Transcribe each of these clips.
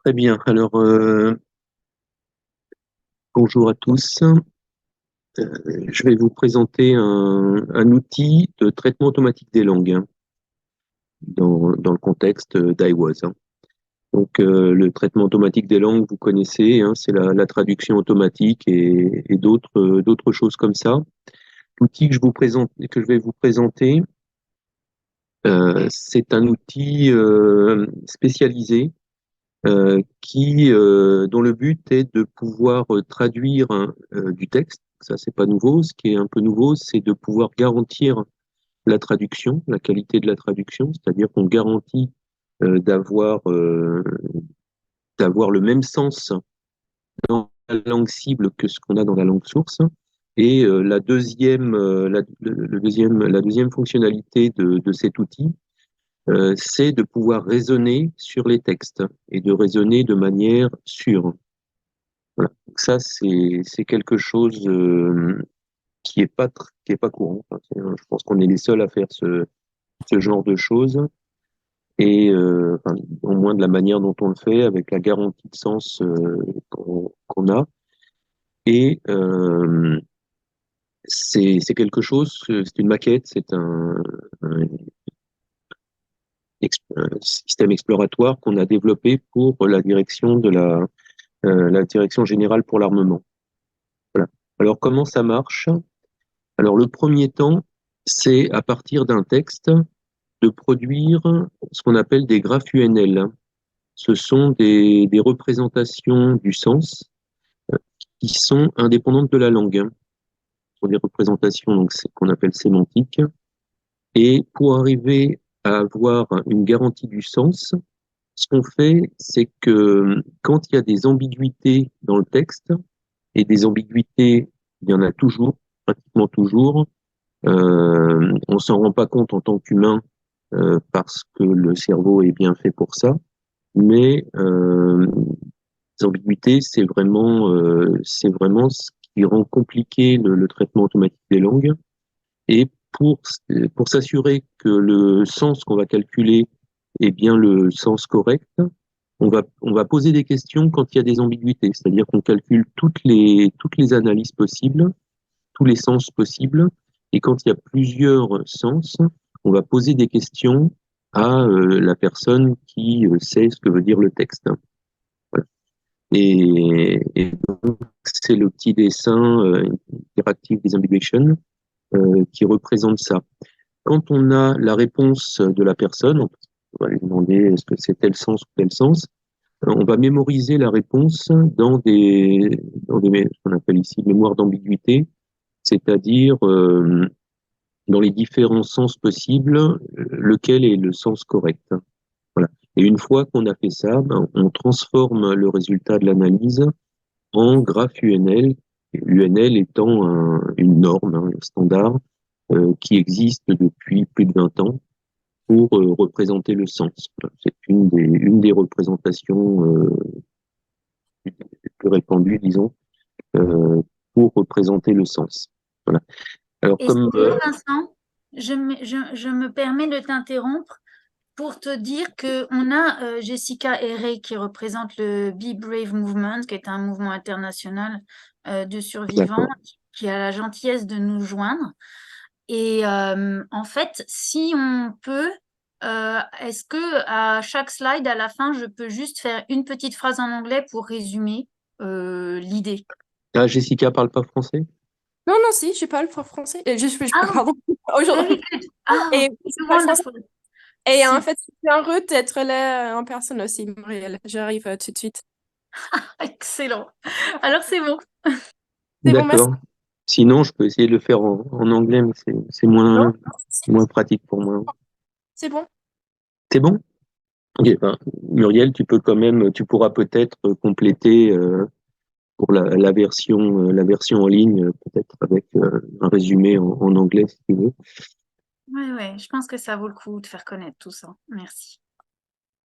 Très bien. Alors, bonjour à tous. Je vais vous présenter un outil de traitement automatique des langues dans le contexte d'iWAS. Donc, le traitement automatique des langues, vous connaissez, c'est la traduction automatique et d'autres choses comme ça. L'outil que je vais vous présenter, c'est un outil spécialisé dont le but est de pouvoir traduire du texte. Ça, c'est pas nouveau. Ce qui est un peu nouveau, c'est de pouvoir garantir la traduction, la qualité de la traduction, c'est-à-dire qu'on garantit euh, d'avoir euh, d'avoir le même sens dans la langue cible que ce qu'on a dans la langue source. Et la deuxième fonctionnalité de cet outil, c'est de pouvoir raisonner sur les textes et de raisonner de manière sûre. Voilà. Donc ça, c'est quelque chose qui est pas courant. Enfin, je pense qu'on est les seuls à faire ce genre de choses et enfin, au moins de la manière dont on le fait, avec la garantie de sens qu'on a. Et c'est quelque chose, c'est une maquette, un un système exploratoire qu'on a développé pour la direction générale pour l'armement. Voilà. Alors comment ça marche? Alors le premier temps, c'est à partir d'un texte de produire ce qu'on appelle des graphes UNL. Ce sont des représentations du sens qui sont indépendantes de la langue. Ce sont des représentations donc, qu'on appelle sémantiques. Et pour arriver à avoir une garantie du sens, ce qu'on fait, c'est que quand il y a des ambiguïtés dans le texte, et des ambiguïtés, il y en a toujours, pratiquement toujours, on s'en rend pas compte en tant qu'humain parce que le cerveau est bien fait pour ça, mais les ambiguïtés, c'est vraiment ce qui rend compliqué le traitement automatique des langues. Et pour s'assurer que le sens qu'on va calculer est bien le sens correct, on va poser des questions quand il y a des ambiguïtés, c'est-à-dire qu'on calcule toutes les analyses possibles, tous les sens possibles, et quand il y a plusieurs sens, on va poser des questions à la personne qui sait ce que veut dire le texte. Voilà. Et donc, c'est le petit dessin interactive disambiguation qui représente ça. Quand on a la réponse de la personne, on va lui demander est-ce que c'est tel sens ou tel sens. On va mémoriser la réponse dans des ce qu'on appelle ici mémoire d'ambiguïté, c'est-à-dire dans les différents sens possibles, lequel est le sens correct. Voilà. Et une fois qu'on a fait ça, ben, on transforme le résultat de l'analyse en graphe UNL, UNL étant une norme, un standard, qui existe depuis plus de 20 ans pour représenter le sens. Voilà. C'est une des représentations les plus répandues, disons, euh, pour représenter le sens. Voilà. Alors, comme Excuse-moi, Vincent, je me permets de t'interrompre pour te dire qu'on a Jessica Herrey qui représente le Be Brave Movement, qui est un mouvement international de survivants, d'accord. qui a la gentillesse de nous joindre. Et en fait, si on peut, est-ce que à chaque slide, à la fin, je peux juste faire une petite phrase en anglais pour résumer l'idée? Ah, Jessica parle pas français? Non, non, si, je parle pas français. Ah, Pardon, very aujourd'hui. good. Ah, Et it's je parle français. wonderful. Et en Si. fait, c'est heureux d'être là en personne aussi, Muriel. J'arrive tout de suite. Excellent. Alors c'est bon. C'est bon, merci. D'accord. Sinon, je peux essayer de le faire en anglais, mais c'est Non, moins pratique pour moi. c'est bon. C'est bon? Ok, ben, Muriel, tu pourras peut-être compléter pour la version en ligne, peut-être avec un résumé en anglais, si tu veux. Ouais, ouais, je pense que ça vaut le coup de faire connaître tout ça. Merci.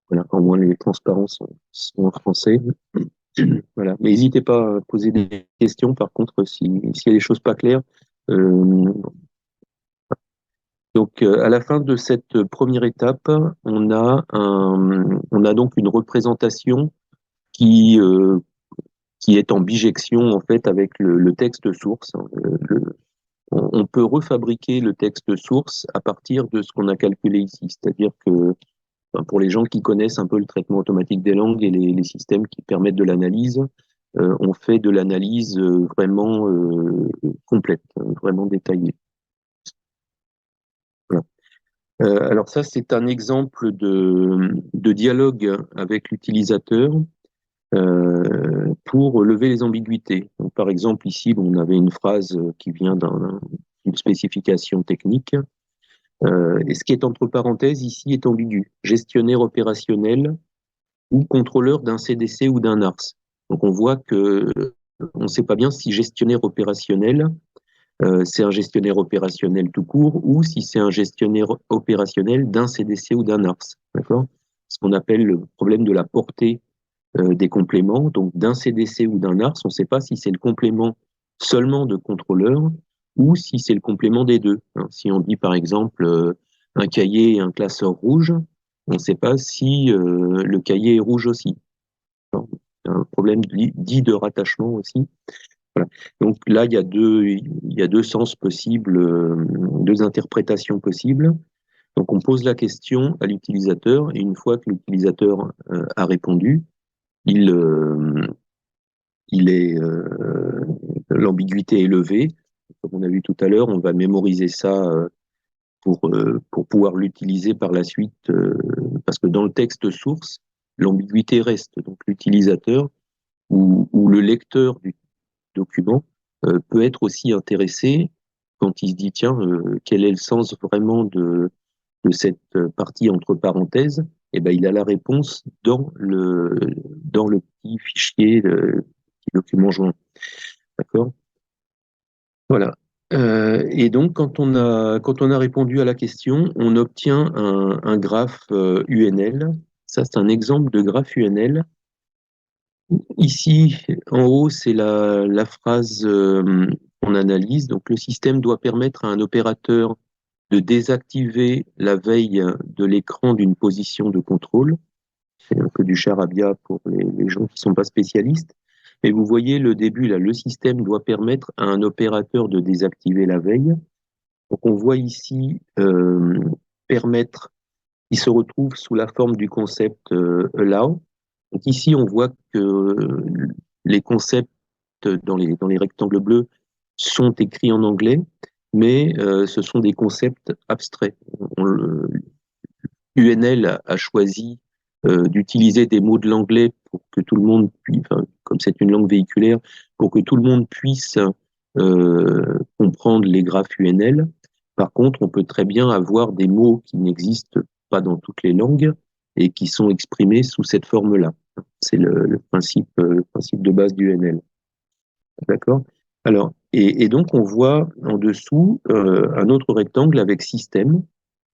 Voilà, au moins les transparents sont en français. Voilà. Mais n'hésitez pas à poser des questions, par contre, s'il y a des choses pas claires. Euh, donc, à la fin de cette première étape, on a donc une représentation qui est en bijection en fait avec le texte source. On peut refabriquer le texte source à partir de ce qu'on a calculé ici, c'est-à-dire que pour les gens qui connaissent un peu le traitement automatique des langues et les systèmes qui permettent de l'analyse, on fait de l'analyse vraiment complète, vraiment détaillée. Voilà. Alors ça, c'est un exemple de dialogue avec l'utilisateur pour lever les ambiguïtés. Donc, par exemple, ici, on avait une phrase qui vient d'une spécification technique. Et ce qui est entre parenthèses ici est ambigu. Gestionnaire opérationnel ou contrôleur d'un CDC ou d'un ARS. Donc on voit que on ne sait pas bien si gestionnaire opérationnel, c'est un gestionnaire opérationnel tout court ou si c'est un gestionnaire opérationnel d'un CDC ou d'un ARS. D'accord? Ce qu'on appelle le problème de la portée des compléments. Donc d'un CDC ou d'un ARS, on ne sait pas si c'est le complément seulement de contrôleur ou si c'est le complément des deux. Si on dit par exemple un cahier et un classeur rouge, on ne sait pas si le cahier est rouge aussi. Un problème dit de rattachement aussi. Voilà. Donc là, il y a deux sens possibles, deux interprétations possibles. Donc on pose la question à l'utilisateur et une fois que l'utilisateur a répondu, il est l'ambiguïté est levée. Comme on a vu tout à l'heure, on va mémoriser ça pour pouvoir l'utiliser par la suite, parce que dans le texte source, l'ambiguïté reste. Donc l'utilisateur ou le lecteur du document peut être aussi intéressé quand il se dit, tiens, quel est le sens vraiment de cette partie entre parenthèses? Et ben, il a la réponse dans le petit fichier, le petit document joint. D'accord? Voilà. Et donc, quand on a répondu à la question, on obtient un graphe UNL. Ça, c'est un exemple de graphe UNL. Ici, en haut, c'est la phrase qu'on analyse. Donc, le système doit permettre à un opérateur de désactiver la veille de l'écran d'une position de contrôle. C'est un peu du charabia pour les gens qui ne sont pas spécialistes. Et vous voyez le début, là, le système doit permettre à un opérateur de désactiver la veille. Donc on voit ici permettre, il se retrouve sous la forme du concept allow. Donc ici, on voit que les concepts dans les rectangles bleus sont écrits en anglais, mais ce sont des concepts abstraits. UNL a choisi d'utiliser des mots de l'anglais pour que tout le monde puisse, enfin, comme c'est une langue véhiculaire, pour que tout le monde puisse comprendre les graphes UNL. Par contre, on peut très bien avoir des mots qui n'existent pas dans toutes les langues et qui sont exprimés sous cette forme-là. C'est le principe de base du UNL. D'accord? Alors, et donc on voit en dessous un autre rectangle avec système.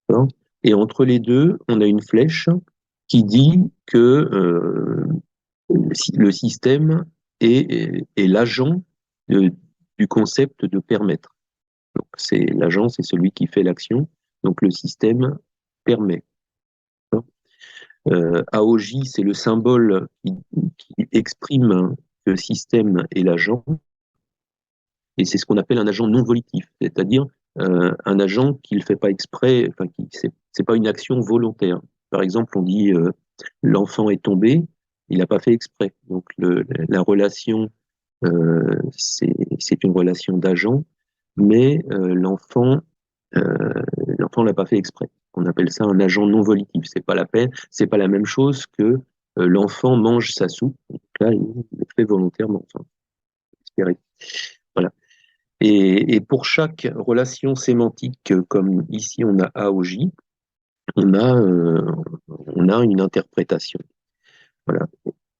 Hein, et entre les deux, on a une flèche qui dit que le système est l'agent du concept de permettre. Donc, c'est l'agent, c'est celui qui fait l'action. Donc, le système permet. AOJ, c'est le symbole qui exprime que le système est l'agent. Et c'est ce qu'on appelle un agent non volitif, c'est-à-dire un agent qui ne le fait pas exprès, enfin, c'est pas une action volontaire. Par exemple, on dit l'enfant est tombé, il n'a pas fait exprès. Donc la relation, c'est une relation d'agent, mais l'enfant l'a pas fait exprès. On appelle ça un agent non volitif. C'est pas la peine, c'est pas la même chose que l'enfant mange sa soupe. Donc là, il le fait volontairement. Enfin, espérer. Voilà. Et pour chaque relation sémantique, comme ici on a A ou J, on a une interprétation. Voilà.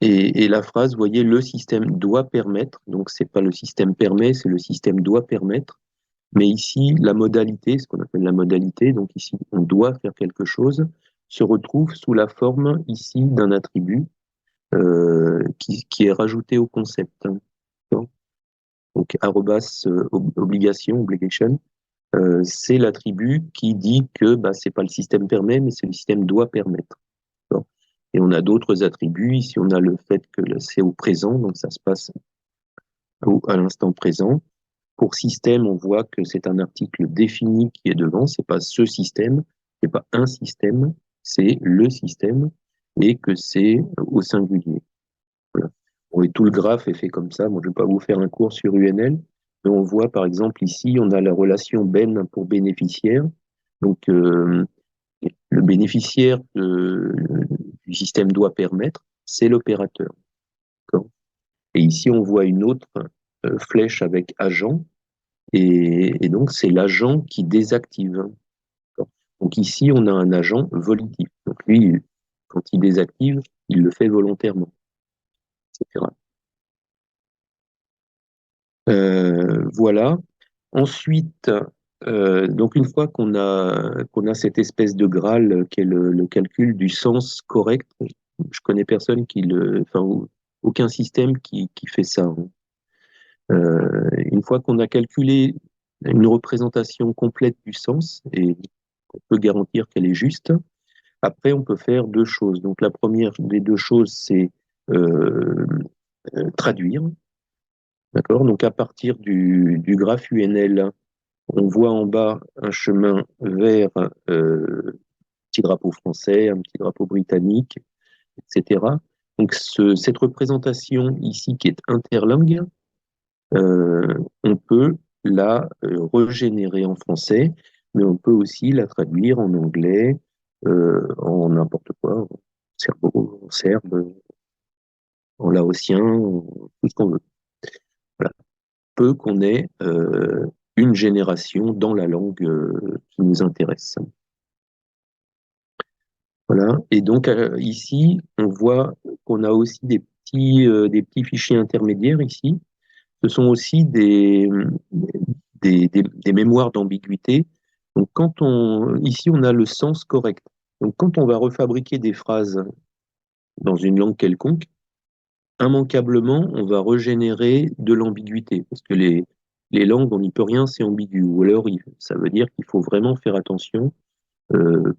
Et la phrase, vous voyez, le système doit permettre, donc c'est pas le système permet, c'est le système doit permettre. Mais ici, la modalité, ce qu'on appelle la modalité, donc ici on doit faire quelque chose, se retrouve sous la forme ici d'un attribut qui est rajouté au concept. Donc obligation, c'est l'attribut qui dit que c'est pas le système permet, mais c'est le système doit permettre. Et on a d'autres attributs. Ici, on a le fait que c'est au présent, donc ça se passe à l'instant présent. Pour système, on voit que c'est un article défini qui est devant, c'est pas ce système, c'est pas un système, c'est le système, et que c'est au singulier. Voilà. Bon, et tout le graphe est fait comme ça. Moi, je ne vais pas vous faire un cours sur UNL, mais on voit par exemple ici, on a la relation ben pour bénéficiaire. Donc, le bénéficiaire du système doit permettre, c'est l'opérateur. Et ici, on voit une autre flèche avec agent, et donc c'est l'agent qui désactive. Donc ici, on a un agent volitif. Donc lui, quand il désactive, il le fait volontairement, etc. Voilà. Ensuite, donc une fois qu'on a cette espèce de Graal qui est le calcul du sens correct, je connais personne enfin aucun système qui fait ça, hein. Une fois qu'on a calculé une représentation complète du sens et qu'on peut garantir qu'elle est juste, après on peut faire deux choses. Donc la première des deux choses, c'est euh, traduire. D'accord? Donc à partir du graphe UNL, on voit en bas un chemin vers un petit drapeau français, un petit drapeau britannique, etc. Donc cette représentation ici qui est interlingue, on peut la régénérer en français, mais on peut aussi la traduire en anglais, en n'importe quoi, en serbe, en laotien, tout ce qu'on veut. Voilà. Peu qu'on ait une génération dans la langue qui nous intéresse. Voilà. Et donc ici, on voit qu'on a aussi des petits fichiers intermédiaires ici. Ce sont aussi des mémoires d'ambiguïté. Donc ici, on a le sens correct. Donc quand on va refabriquer des phrases dans une langue quelconque, immanquablement, on va régénérer de l'ambiguïté, parce que les langues, on n'y peut rien, c'est ambigu. Ou alors, ça veut dire qu'il faut vraiment faire attention euh,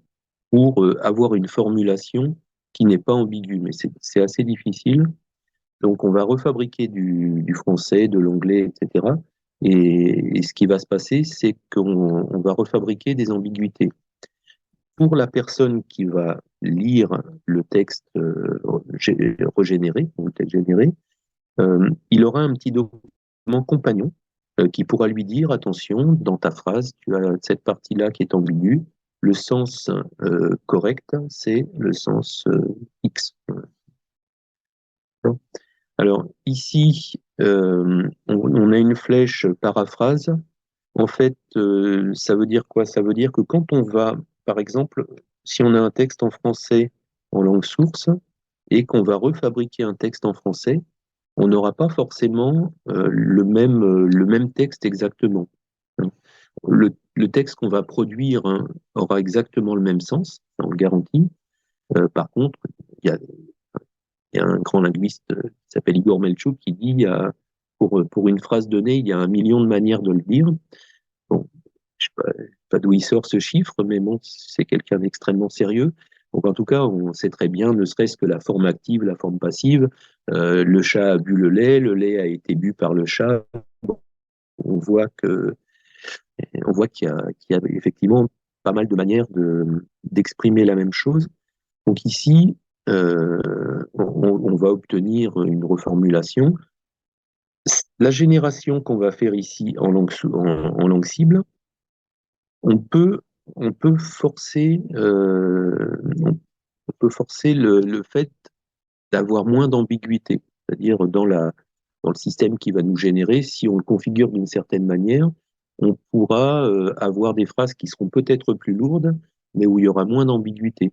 pour avoir une formulation qui n'est pas ambiguë. Mais c'est assez difficile. Donc, on va refabriquer du français, de l'anglais, etc. Et ce qui va se passer, c'est qu'on va refabriquer des ambiguïtés. Pour la personne qui va lire le texte régénéré, ou le texte généré, il aura un petit document compagnon qui pourra lui dire, attention, dans ta phrase, tu as cette partie-là qui est ambiguë, le sens correct, c'est le sens X. Alors ici, on a une flèche paraphrase. En fait, ça veut dire quoi? Ça veut dire que quand on va, par exemple, si on a un texte en français en langue source et qu'on va refabriquer un texte en français, on n'aura pas forcément le même texte exactement. Le texte qu'on va produire aura exactement le même sens, on le garantit. Par contre, il y a un grand linguiste qui s'appelle Igor Melchuk qui dit pour une phrase donnée, il y a 1 million de manières de le dire. Bon, je ne sais pas d'où il sort ce chiffre, mais bon, c'est quelqu'un d'extrêmement sérieux. Donc en tout cas, on sait très bien, ne serait-ce que la forme active, la forme passive, le chat a bu le lait a été bu par le chat. Bon, on voit qu'il y a effectivement pas mal de manières d'exprimer la même chose. Donc ici, on va obtenir une reformulation. La génération qu'on va faire ici en langue cible, on peut, on peut forcer, on peut forcer le fait d'avoir moins d'ambiguïté. C'est-à-dire dans le système qui va nous générer, si on le configure d'une certaine manière, on pourra avoir des phrases qui seront peut-être plus lourdes, mais où il y aura moins d'ambiguïté.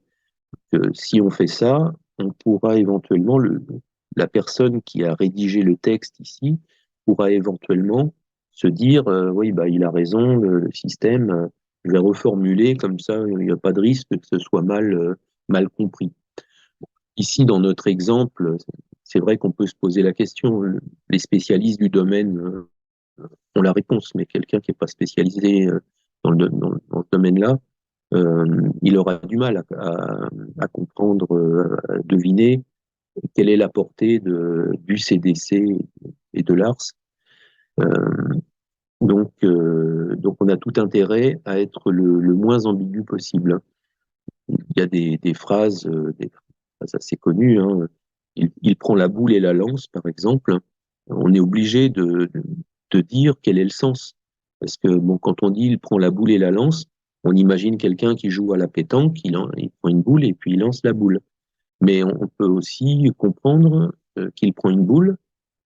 Si on fait ça, on pourra éventuellement, la personne qui a rédigé le texte ici, pourra éventuellement se dire, oui, bah, il a raison, le système, je vais reformuler, comme ça, il n'y a pas de risque que ce soit mal compris. Ici, dans notre exemple, c'est vrai qu'on peut se poser la question. Les spécialistes du domaine ont la réponse, mais quelqu'un qui n'est pas spécialisé dans le domaine-là, il aura du mal à comprendre, à deviner quelle est la portée du CDC et de l'ARS. Donc on a tout intérêt à être le moins ambigu possible. Il y a des phrases assez connues, hein. Il prend la boule et la lance, par exemple. On est obligé de dire quel est le sens. Parce que bon, quand on dit il prend la boule et la lance, on imagine quelqu'un qui joue à la pétanque, il prend une boule et puis il lance la boule. Mais on peut aussi comprendre qu'il prend une boule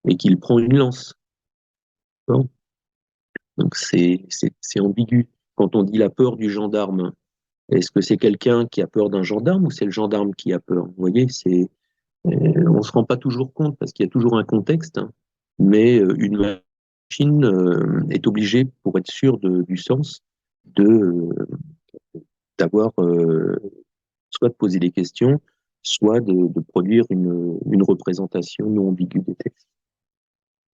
et qu'il prend une lance. D'accord. Donc c'est ambigu. Quand on dit la peur du gendarme, est-ce que c'est quelqu'un qui a peur d'un gendarme ou c'est le gendarme qui a peur? Vous voyez, on ne se rend pas toujours compte parce qu'il y a toujours un contexte, hein, mais une machine est obligée, pour être sûre du sens, de d'avoir soit de poser des questions, soit de produire une représentation non ambiguë des textes.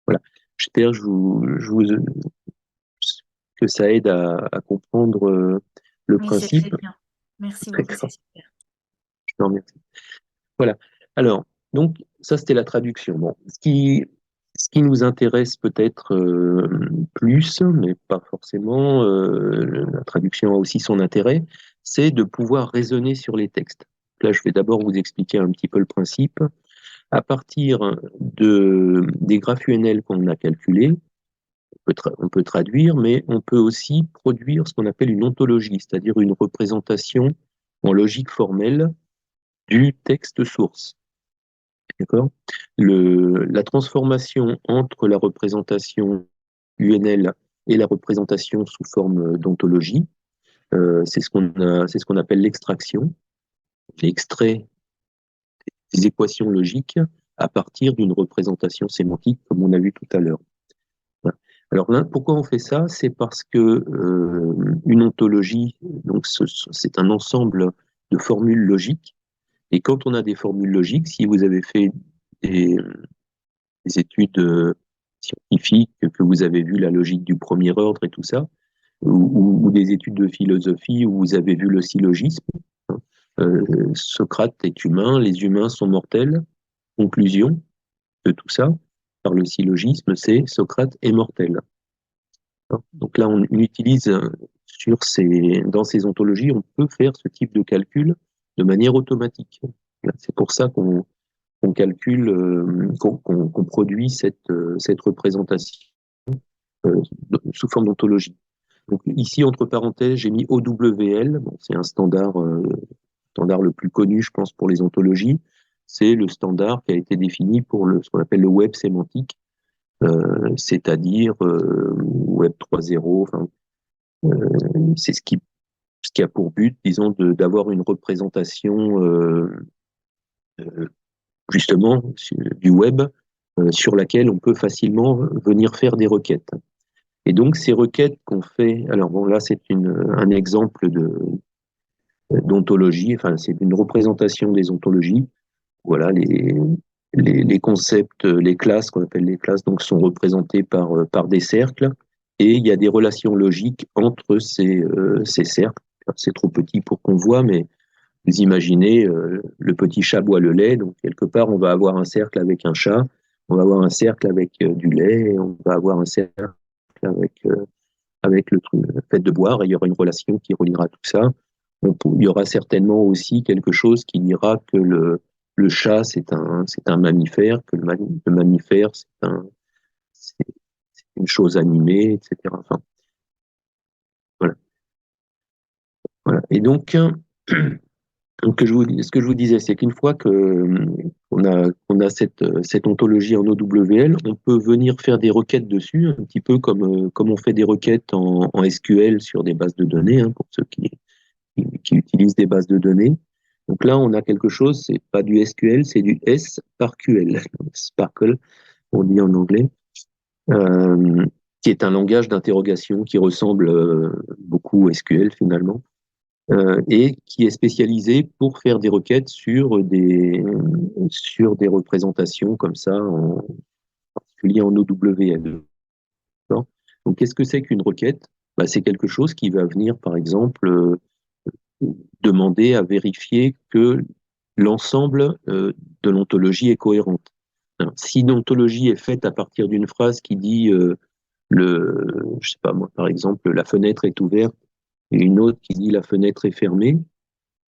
Voilà. J'espère que ça aide à comprendre le Oui, c'est très principe. bien. Merci beaucoup, c'est D'accord, super. je te remercie. Voilà. Alors, donc, ça, c'était la traduction. Bon, ce qui nous intéresse peut-être plus, mais pas forcément, la traduction a aussi son intérêt, c'est de pouvoir raisonner sur les textes. Là, je vais d'abord vous expliquer un petit peu le principe. À partir des graphes UNL qu'on a calculés, on peut traduire, mais on peut aussi produire ce qu'on appelle une ontologie, c'est-à-dire une représentation en logique formelle du texte source. D'accord. La transformation entre la représentation UNL et la représentation sous forme d'ontologie, c'est ce qu'on appelle l'extraction, l'extrait des équations logiques à partir d'une représentation sémantique, comme on a vu tout à l'heure. Voilà. Alors là, pourquoi on fait ça? C'est parce que une ontologie, donc c'est un ensemble de formules logiques. Et quand on a des formules logiques, si vous avez fait des études scientifiques, que vous avez vu la logique du premier ordre et tout ça, ou des études de philosophie où vous avez vu le syllogisme, hein. Socrate est humain, les humains sont mortels. Conclusion de tout ça, par le syllogisme, c'est Socrate est mortel. Donc là, on utilise dans ces ontologies, on peut faire ce type de calcul de manière automatique. C'est pour ça qu'on calcule, qu'on produit cette représentation sous forme d'ontologie. Donc ici, entre parenthèses, j'ai mis OWL. Bon, c'est un standard le plus connu, je pense, pour les ontologies. C'est le standard qui a été défini pour ce qu'on appelle le web sémantique, c'est-à-dire Web 3.0. Enfin, c'est ce qui a pour but, disons, d'avoir une représentation justement du web sur laquelle on peut facilement venir faire des requêtes. Et donc ces requêtes qu'on fait, alors bon là c'est un exemple d'ontologie, enfin c'est une représentation des ontologies. Voilà, les concepts, les classes qu'on appelle les classes, donc sont représentés par des cercles et il y a des relations logiques entre ces cercles. C'est trop petit pour qu'on voit, mais vous imaginez, le petit chat boit le lait, donc quelque part, on va avoir un cercle avec un chat, on va avoir un cercle avec du lait, on va avoir un cercle avec le fait de boire, et il y aura une relation qui reliera tout ça. Il y aura certainement aussi quelque chose qui dira que le chat, c'est un mammifère, que le mammifère, c'est une chose animée, etc. Enfin, voilà. Voilà. Et donc, Donc, ce que je vous disais, c'est qu'une fois qu'on a cette ontologie en OWL, on peut venir faire des requêtes dessus, un petit peu comme on fait des requêtes en SQL sur des bases de données, hein, pour ceux qui utilisent des bases de données. Donc là, on a quelque chose, c'est pas du SQL, c'est du SPARQL, Sparkle, on dit en anglais, euh, qui est un langage d'interrogation qui ressemble beaucoup au SQL finalement. Et qui est spécialisé pour faire des requêtes sur des représentations comme ça, en particulier en OWL. Donc, qu'est-ce que c'est qu'une requête? Bah, c'est quelque chose qui va venir, par exemple, demander à vérifier que l'ensemble de l'ontologie est cohérente. Alors, si l'ontologie est faite à partir d'une phrase qui dit je sais pas moi, par exemple, la fenêtre est ouverte, et une autre qui dit la fenêtre est fermée,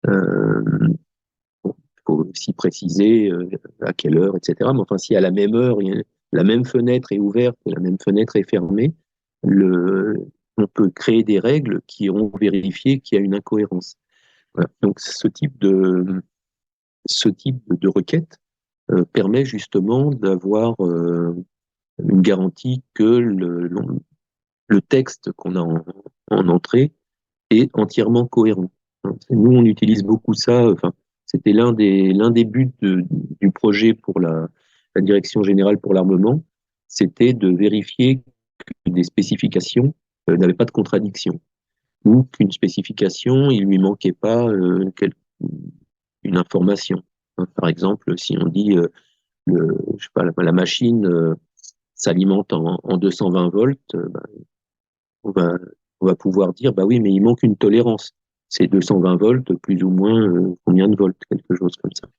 bon, il faut aussi préciser à quelle heure, etc. Mais enfin, si à la même heure, la même fenêtre est ouverte et la même fenêtre est fermée, on peut créer des règles qui ont vérifié qu'il y a une incohérence. Voilà. Donc ce type de requête permet justement d'avoir une garantie que le texte qu'on a en entrée est entièrement cohérent. Nous, on utilise beaucoup ça. Enfin, c'était l'un des buts du projet pour la Direction générale pour l'armement, c'était de vérifier que des spécifications n'avaient pas de contradiction, ou qu'une spécification, il lui manquait pas une information. Par exemple, si on dit je sais pas, la machine s'alimente en 220 volts, on va, on va pouvoir dire, bah oui, mais il manque une tolérance. C'est 220 volts, plus ou moins combien de volts, quelque chose comme ça.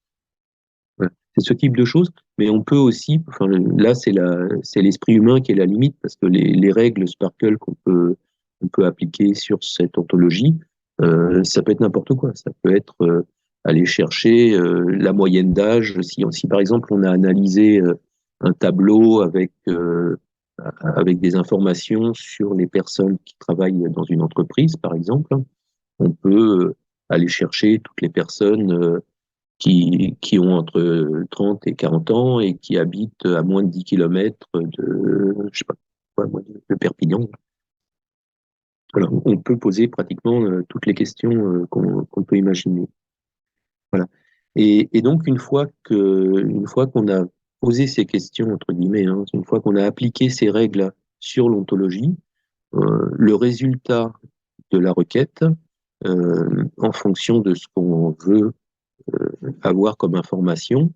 Voilà. C'est ce type de choses, mais on peut aussi, enfin, là, c'est l'esprit humain qui est la limite, parce que les règles Sparkle on peut appliquer sur cette ontologie, ça peut être n'importe quoi. Ça peut être aller chercher la moyenne d'âge. Si par exemple on a analysé un tableau avec des informations sur les personnes qui travaillent dans une entreprise, par exemple, on peut aller chercher toutes les personnes qui ont entre 30 et 40 ans et qui habitent à moins de 10 km je sais pas, de Perpignan. Voilà, on peut poser pratiquement toutes les questions qu'on peut imaginer. Voilà. Et donc, une fois qu'on a posé ces questions, entre guillemets, hein, une fois qu'on a appliqué ces règles sur l'ontologie, le résultat de la requête, en fonction de ce qu'on veut avoir comme information,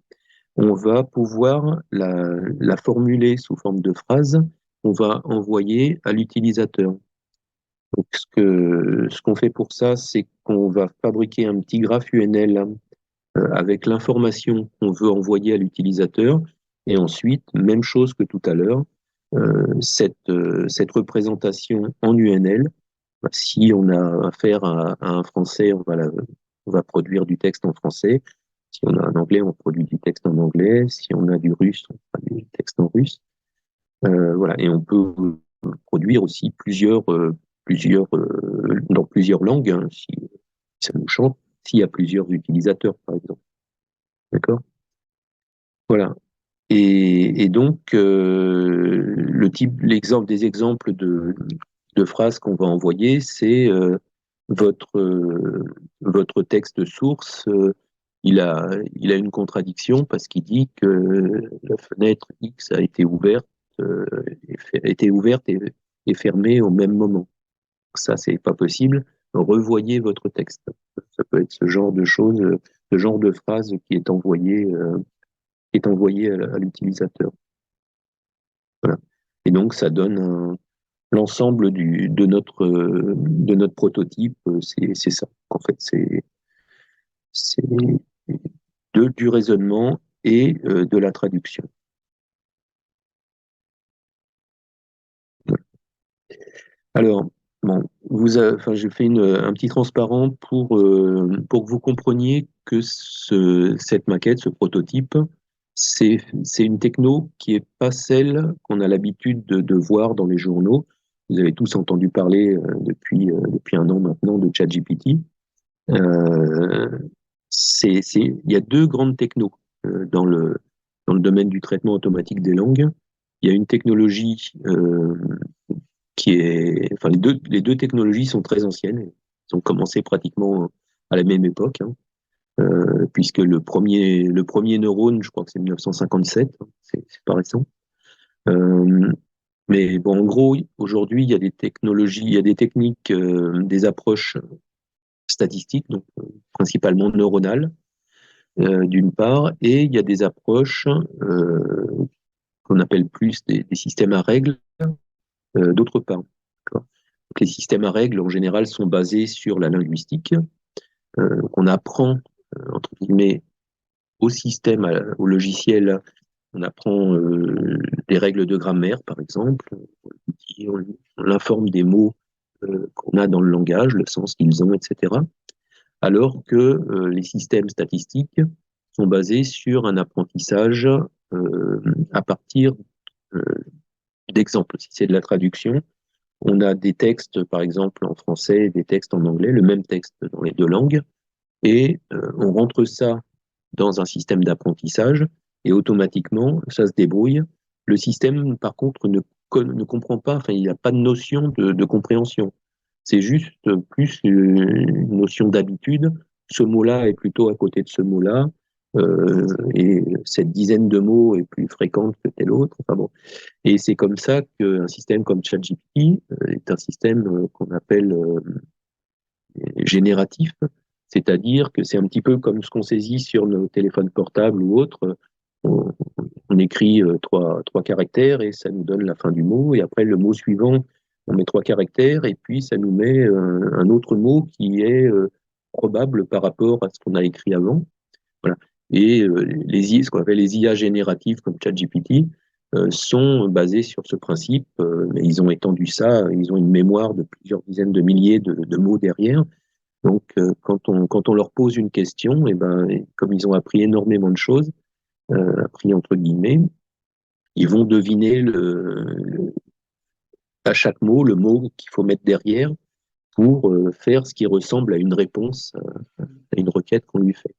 on va pouvoir la formuler sous forme de phrase qu'on va envoyer à l'utilisateur. Donc, ce qu'on fait pour ça, c'est qu'on va fabriquer un petit graphe UNL avec l'information qu'on veut envoyer à l'utilisateur. Et ensuite, même chose que tout à l'heure, cette représentation en UNL, si on a affaire à un français, on va produire du texte en français. Si on a un anglais, on produit du texte en anglais. Si on a du russe, on produit du texte en russe. Voilà. Et on peut produire aussi dans plusieurs langues, hein, si ça nous chante, s'il y a plusieurs utilisateurs, par exemple. D'accord? Voilà. Et donc, des exemples de phrases qu'on va envoyer, c'est votre texte source, il a une contradiction parce qu'il dit que la fenêtre X a été ouverte, et fermée au même moment. Ça, c'est pas possible. Revoyez votre texte. Ça peut être ce genre de choses, ce genre de phrase qui est envoyé à l'utilisateur. Voilà. Et donc, ça donne l'ensemble de notre prototype, c'est ça. En fait, c'est du raisonnement et de la traduction. Voilà. Alors, bon, j'ai fait un petit transparent pour que vous compreniez que cette maquette, ce prototype, c'est une techno qui n'est pas celle qu'on a l'habitude de voir dans les journaux. Vous avez tous entendu parler depuis un an maintenant de ChatGPT. Il y a deux grandes technos dans le domaine du traitement automatique des langues. Il y a une technologie enfin, les deux technologies sont très anciennes. Elles ont commencé pratiquement à la même époque, hein, puisque le premier neurone, je crois que c'est 1957, hein, c'est pas récent. Mais bon, en gros, aujourd'hui, il y a des technologies, il y a des techniques, des approches statistiques, donc principalement neuronales, d'une part, et il y a des approches qu'on appelle plus des systèmes à règles, d'autre part. Donc, les systèmes à règles, en général, sont basés sur la linguistique. qu'on apprend, entre guillemets, au système, au logiciel, on apprend des règles de grammaire, par exemple, on l'informe des mots qu'on a dans le langage, le sens qu'ils ont, etc. Alors que les systèmes statistiques sont basés sur un apprentissage à partir d'exemples. Si c'est de la traduction, on a des textes, par exemple, en français et des textes en anglais, le même texte dans les deux langues, et on rentre ça dans un système d'apprentissage, et automatiquement, ça se débrouille. Le système, par contre, ne comprend pas, enfin, il n'y a pas de notion de compréhension. C'est juste plus une notion d'habitude. Ce mot-là est plutôt à côté de ce mot-là, et cette dizaine de mots est plus fréquente que tel autre. Enfin bon. Et c'est comme ça qu'un système comme ChatGPT est un système qu'on appelle génératif, c'est-à-dire que c'est un petit peu comme ce qu'on saisit sur nos téléphones portables ou autres. On, on écrit trois caractères et ça nous donne la fin du mot, et après le mot suivant, on met trois caractères et puis ça nous met un autre mot qui est probable par rapport à ce qu'on a écrit avant. Voilà. Et ce qu'on appelle les IA génératives comme ChatGPT sont basés sur ce principe, mais ils ont étendu ça, ils ont une mémoire de plusieurs dizaines de milliers de mots derrière. Donc, quand on leur pose une question, et ben, comme ils ont appris énormément de choses, appris entre guillemets, ils vont deviner à chaque mot le mot qu'il faut mettre derrière pour faire ce qui ressemble à une réponse à une requête qu'on lui fait.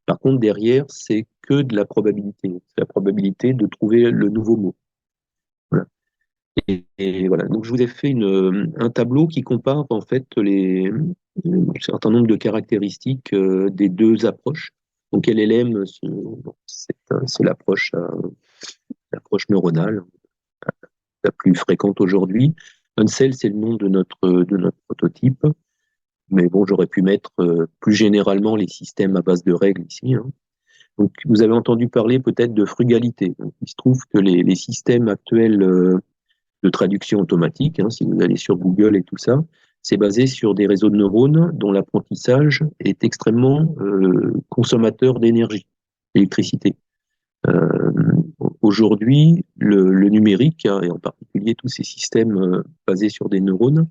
Par contre, derrière, c'est que de la probabilité. C'est la probabilité de trouver le nouveau mot. Voilà. Et voilà. Donc, je vous ai fait un tableau qui compare en fait un certain nombre de caractéristiques des deux approches. Donc, LLM, c'est l'approche neuronale la plus fréquente aujourd'hui. Uncel, c'est le nom de notre prototype. Mais bon, j'aurais pu mettre plus généralement les systèmes à base de règles ici. Hein. Donc, vous avez entendu parler peut-être de frugalité. Donc, il se trouve que les systèmes actuels de traduction automatique, hein, si vous allez sur Google et tout ça, c'est basé sur des réseaux de neurones dont l'apprentissage est extrêmement consommateur d'énergie, d'électricité. Aujourd'hui, le numérique, hein, et en particulier tous ces systèmes basés sur des neurones,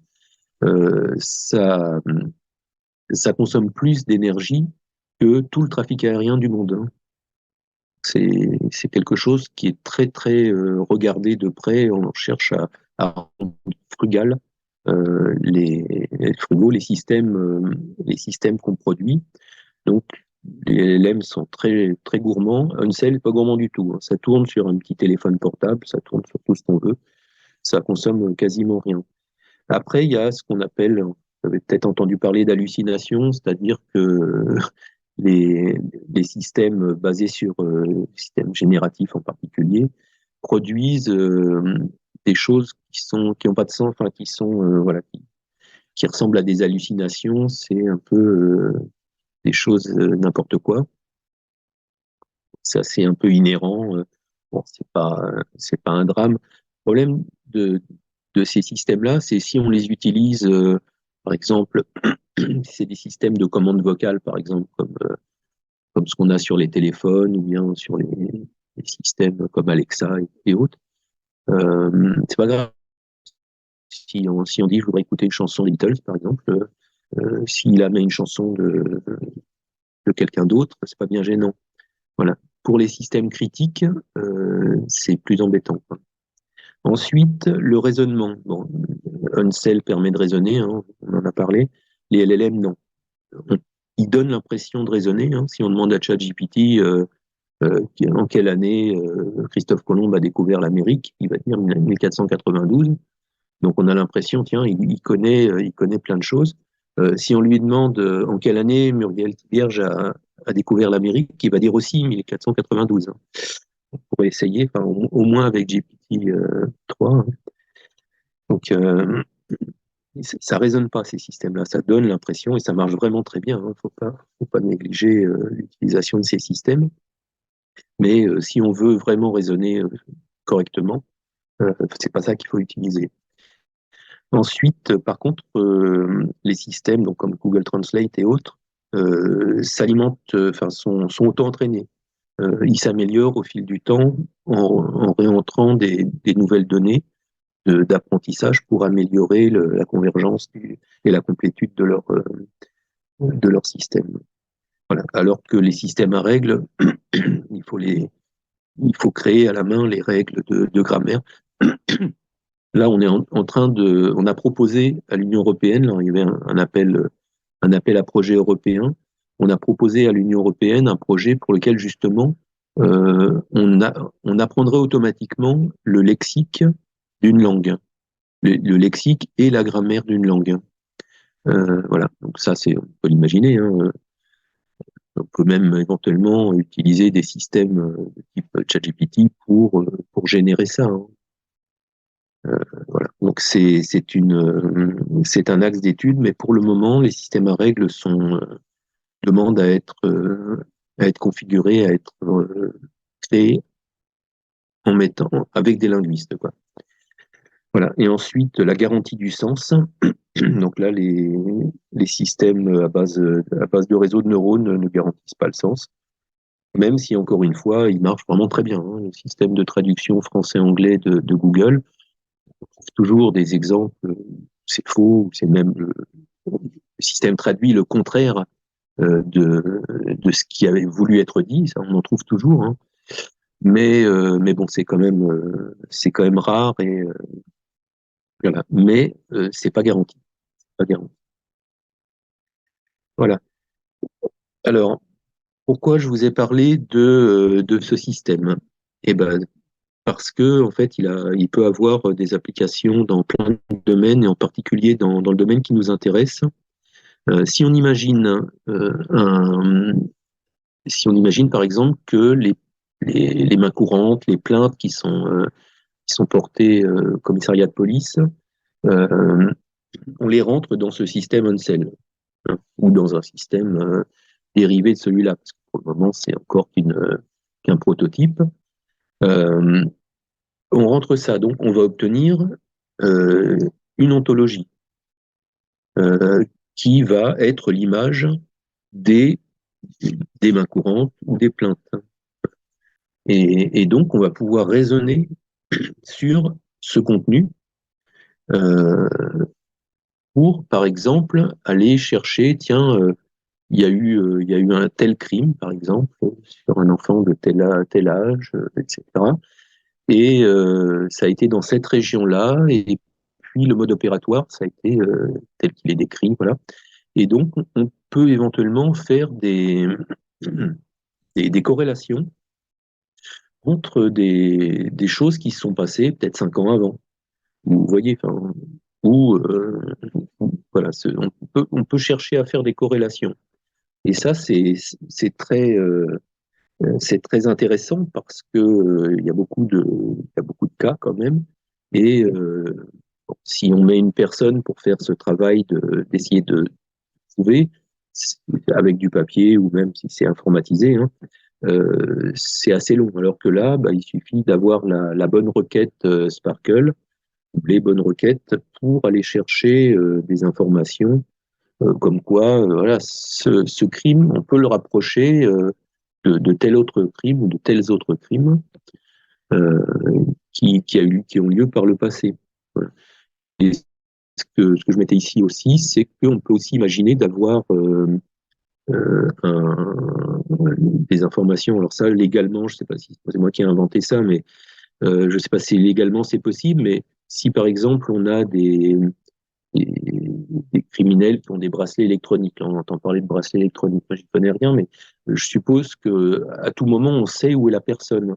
ça consomme plus d'énergie que tout le trafic aérien du monde. Hein. C'est quelque chose qui est très très regardé de près. On cherche à rendre frugal les frugaux, les systèmes qu'on produit. Donc les LLM sont très très gourmands. Uncel n'est pas gourmand du tout. Hein. Ça tourne sur un petit téléphone portable, ça tourne sur tout ce qu'on veut. Ça consomme quasiment rien. Après, il y a ce qu'on appelle, vous avez peut-être entendu parler d'hallucination, c'est-à-dire que les systèmes basés sur systèmes génératifs en particulier produisent des choses qui n'ont pas de sens, enfin voilà, qui ressemblent à des hallucinations. C'est un peu des choses n'importe quoi. Ça, c'est un peu inhérent. Bon, c'est pas un drame. Le problème de ces systèmes-là, c'est si on les utilise, par exemple, c'est des systèmes de commande vocale, par exemple, comme ce qu'on a sur les téléphones ou bien sur les systèmes comme Alexa et autres. C'est pas grave. Si on dit je voudrais écouter une chanson des Beatles, par exemple, s'il a mis une chanson de quelqu'un d'autre, c'est pas bien gênant. Voilà. Pour les systèmes critiques, c'est plus embêtant. Quoi. Ensuite, le raisonnement. Bon, Uncel permet de raisonner, hein, on en a parlé. Les LLM, non. Ils donnent l'impression de raisonner. Hein. Si on demande à ChatGPT en quelle année Christophe Colomb a découvert l'Amérique, il va dire 1492. Donc on a l'impression, tiens, il connaît plein de choses. Si on lui demande en quelle année Muriel Thibierge a découvert l'Amérique, il va dire aussi 1492. Hein. On pourrait essayer, enfin, au moins avec GPT 3. Hein. Donc ça résonne pas ces systèmes-là, ça donne l'impression et ça marche vraiment très bien. Hein. Faut pas négliger l'utilisation de ces systèmes. Mais si on veut vraiment raisonner correctement, c'est pas ça qu'il faut utiliser. Ensuite, par contre, les systèmes donc comme Google Translate et autres s'alimentent, enfin sont auto-entraînés. Ils s'améliorent au fil du temps en réentrant des nouvelles données d'apprentissage pour améliorer la convergence et la complétude de leur système. Voilà. Alors que les systèmes à règles, il faut créer à la main les règles de grammaire. Là, on est en train on a proposé à l'Union européenne, là, il y avait un appel à projet européen. On a proposé à l'Union européenne un projet pour lequel justement on apprendrait automatiquement le lexique d'une langue, le lexique et la grammaire d'une langue. Voilà, donc ça, on peut l'imaginer, hein. On peut même éventuellement utiliser des systèmes de type ChatGPT pour générer ça, hein. Voilà. Donc c'est un axe d'étude, mais pour le moment, les systèmes à règles demandent à être configurés, à être créés avec des linguistes, quoi. Voilà. Et ensuite, la garantie du sens. Donc là, les systèmes à base de réseaux de neurones ne garantissent pas le sens, même si, encore une fois, ils marchent vraiment très bien, hein. Le système de traduction français-anglais de Google, on trouve toujours des exemples où c'est faux, où c'est même le système traduit le contraire de ce qui avait voulu être dit. Ça, on en trouve toujours, hein. Mais bon, c'est quand même rare et voilà. Mais c'est pas garanti. Pas garanti. Voilà. Alors, pourquoi je vous ai parlé de ce système? Eh ben, parce que en fait, il peut avoir des applications dans plein de domaines et en particulier dans le domaine qui nous intéresse. Si on imagine par exemple que les mains courantes, les plaintes qui sont portées au commissariat de police, euh, on les rentre dans ce système ONCEL, hein, ou dans un système dérivé de celui-là, parce que pour le moment, c'est encore qu'un prototype. Euh, on rentre ça, donc on va obtenir une ontologie qui va être l'image des, des mains courantes ou des plaintes. Et donc, on va pouvoir raisonner sur ce contenu pour, par exemple, aller chercher, tiens, il y a eu un tel crime, par exemple, sur un enfant de tel âge, etc. Et ça a été dans cette région-là, et puis le mode opératoire, ça a été tel qu'il est décrit, voilà. Et donc, on peut éventuellement faire des corrélations entre des choses qui se sont passées peut-être 5 ans avant. Vous voyez, enfin, voilà, on peut chercher à faire des corrélations. Et ça, c'est très intéressant parce que il y a beaucoup de cas quand même. Et bon, si on met une personne pour faire ce travail d'essayer de trouver avec du papier ou même si c'est informatisé, hein, c'est assez long. Alors que là, bah, il suffit d'avoir la bonne requête Sparkle, ou les bonnes requêtes pour aller chercher des informations comme quoi, voilà, ce crime, on peut le rapprocher de tel autre crime ou de tels autres crimes euh, qui ont lieu par le passé. Voilà. Et ce que je mettais ici aussi, c'est qu'on peut aussi imaginer d'avoir des informations. Alors ça, légalement, je ne sais pas si c'est moi qui ai inventé ça, mais je ne sais pas si légalement c'est possible, mais si par exemple on a des, des criminels qui ont des bracelets électroniques. Là, on entend parler de bracelets électroniques. Moi, j'y connais rien, mais je suppose que à tout moment, on sait où est la personne.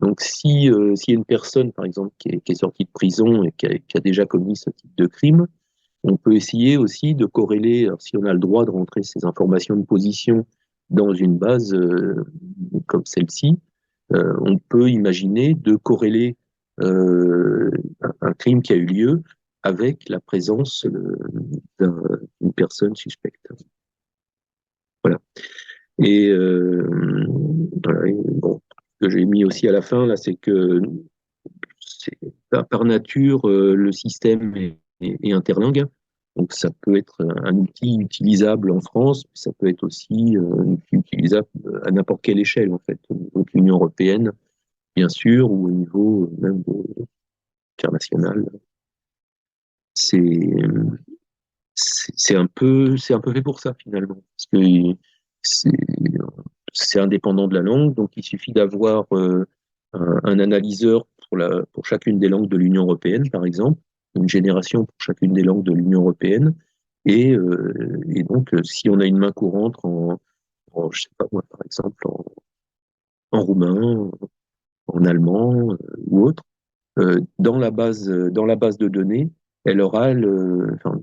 Donc, s'il y a une personne, par exemple, qui est sortie de prison et qui a déjà commis ce type de crime, on peut essayer aussi de corréler, alors, si on a le droit de rentrer ces informations de position dans une base comme celle-ci, on peut imaginer de corréler un crime qui a eu lieu avec la présence d'une personne suspecte. Voilà. Et, voilà. Et bon, ce que j'ai mis aussi à la fin, là, c'est que par nature, le système est interlingue. Donc ça peut être un outil utilisable en France, ça peut être aussi un outil utilisable à n'importe quelle échelle en fait, au niveau de l'Union européenne, bien sûr, ou au niveau même international. C'est c'est un peu fait pour ça finalement, parce que c'est c'est indépendant de la langue, donc il suffit d'avoir un analyseur pour chacune des langues de l'Union européenne, par exemple, une génération pour chacune des langues de l'Union européenne, et donc si on a une main courante je sais pas moi, par exemple, en roumain, en allemand ou autre, dans la base de données, elle aura enfin,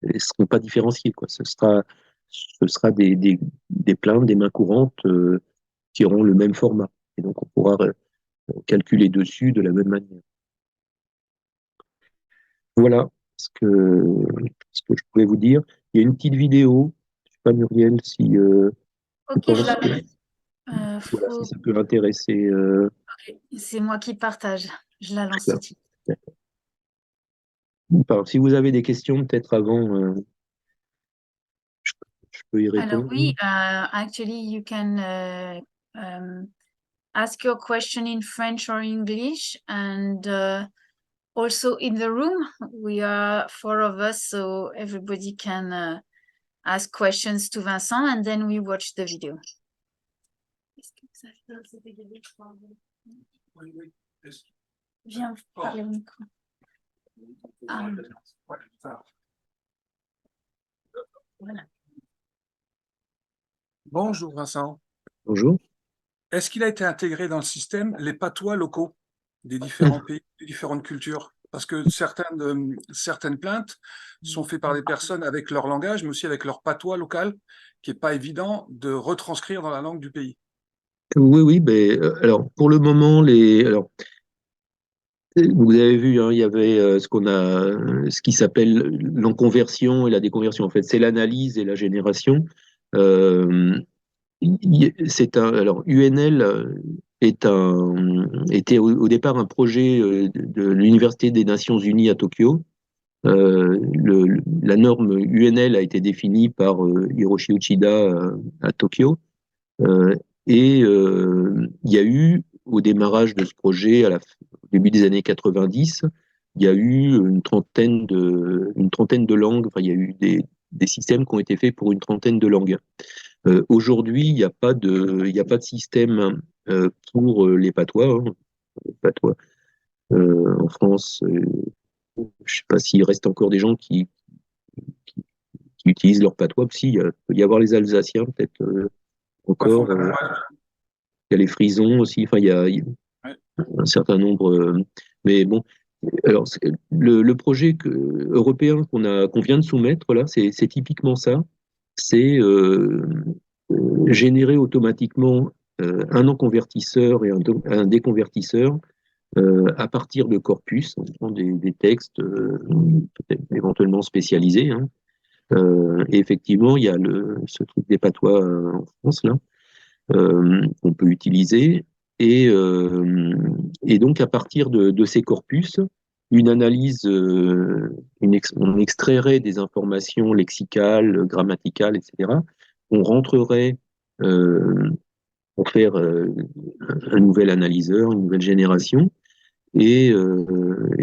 elles ne seront pas différenciées, quoi. Ce sera des plaintes, des mains courantes qui auront le même format. Et donc, on pourra calculer dessus de la même manière. Voilà ce que je pouvais vous dire. Il y a une petite vidéo, je ne sais pas Muriel si tu Ok, je penses la que, mets. voilà, si ça peut l'intéresser. C'est moi qui partage. Je la lance tout de suite. Si vous avez des questions, peut-être avant, je, je peux y Alors répondre. oui, actually you can ask your question in French or English, and also in the room we are 4 of us, so everybody can ask questions to Vincent, and then we watch the video. Viens parler au micro. Ah. Voilà. Bonjour Vincent. Bonjour. Est-ce qu'il a été intégré dans le système les patois locaux des différents pays, des différentes cultures? Parce que certaines plaintes sont faites par des personnes avec leur langage, mais aussi avec leur patois local, qui n'est pas évident de retranscrire dans la langue du pays. Oui, oui, ben, alors pour le moment, vous avez vu, hein, il y avait ce qui s'appelle l'enconversion et la déconversion. En fait, c'est l'analyse et la génération. Euh, alors UNL était au départ un projet de l'Université des Nations Unies à Tokyo. La norme UNL a été définie par Hiroshi Uchida à Tokyo. Euh, il y a eu, au démarrage de ce projet, au début des années 90, il y a eu une trentaine de langues, enfin, il y a eu des systèmes qui ont été faits pour une trentaine de langues. Aujourd'hui, il n'y a pas de système pour les patois. Hein. Les patois. En France, je ne sais pas s'il reste encore des gens qui utilisent leur patois. Si, il peut y avoir les Alsaciens, peut-être encore. Il y a les Frisons aussi. Enfin, il y a un certain nombre. Mais bon, alors le projet européen qu'on vient de soumettre là, c'est typiquement ça. C'est générer automatiquement un enconvertisseur et un déconvertisseur à partir de corpus, on prend des textes peut-être éventuellement spécialisés. Hein. Et effectivement, il y a ce truc des patois en France là qu'on peut utiliser. Et donc, à partir de ces corpus, une analyse, on extrairait des informations lexicales, grammaticales, etc. On rentrerait pour faire un nouvel analyseur, une nouvelle génération. Et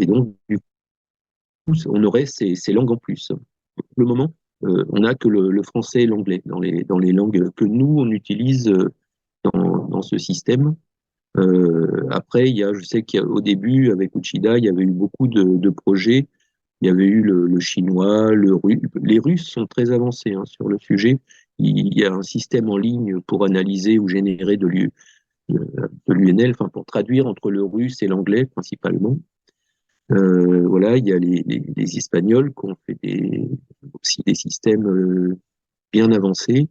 donc, du coup, on aurait ces langues en plus. Pour le moment, on n'a que le français et l'anglais dans les langues que nous, on utilise dans ce système. Après, je sais qu'au début, avec Uchida, il y avait eu beaucoup de projets. Il y avait eu le chinois, les Russes sont très avancés hein, sur le sujet. Il y a un système en ligne pour analyser ou générer de l'UNL, enfin pour traduire entre le russe et l'anglais principalement. Voilà, il y a les Espagnols qui ont fait aussi des systèmes bien avancés.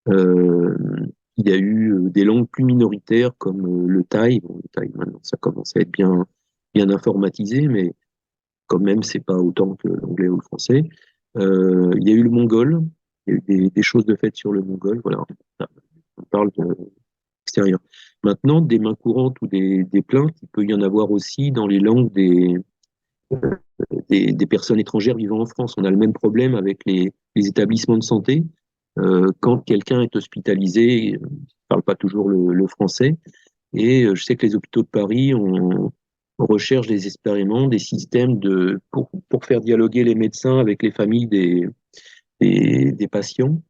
Il y a eu des langues plus minoritaires comme le thaï. Bon, le thaï, maintenant, ça commence à être bien informatisé, mais quand même, c'est pas autant que l'anglais ou le français. Il y a eu le mongol. Il y a eu des choses de fait sur le mongol. Voilà, on parle de l'extérieur. Maintenant, des mains courantes ou des plaintes, il peut y en avoir aussi dans les langues des personnes étrangères vivant en France. On a le même problème avec les établissements de santé. Quand quelqu'un est hospitalisé, il ne parle pas toujours le français, et je sais que les hôpitaux de Paris on recherche désespérément des systèmes pour faire dialoguer les médecins avec les familles des patients,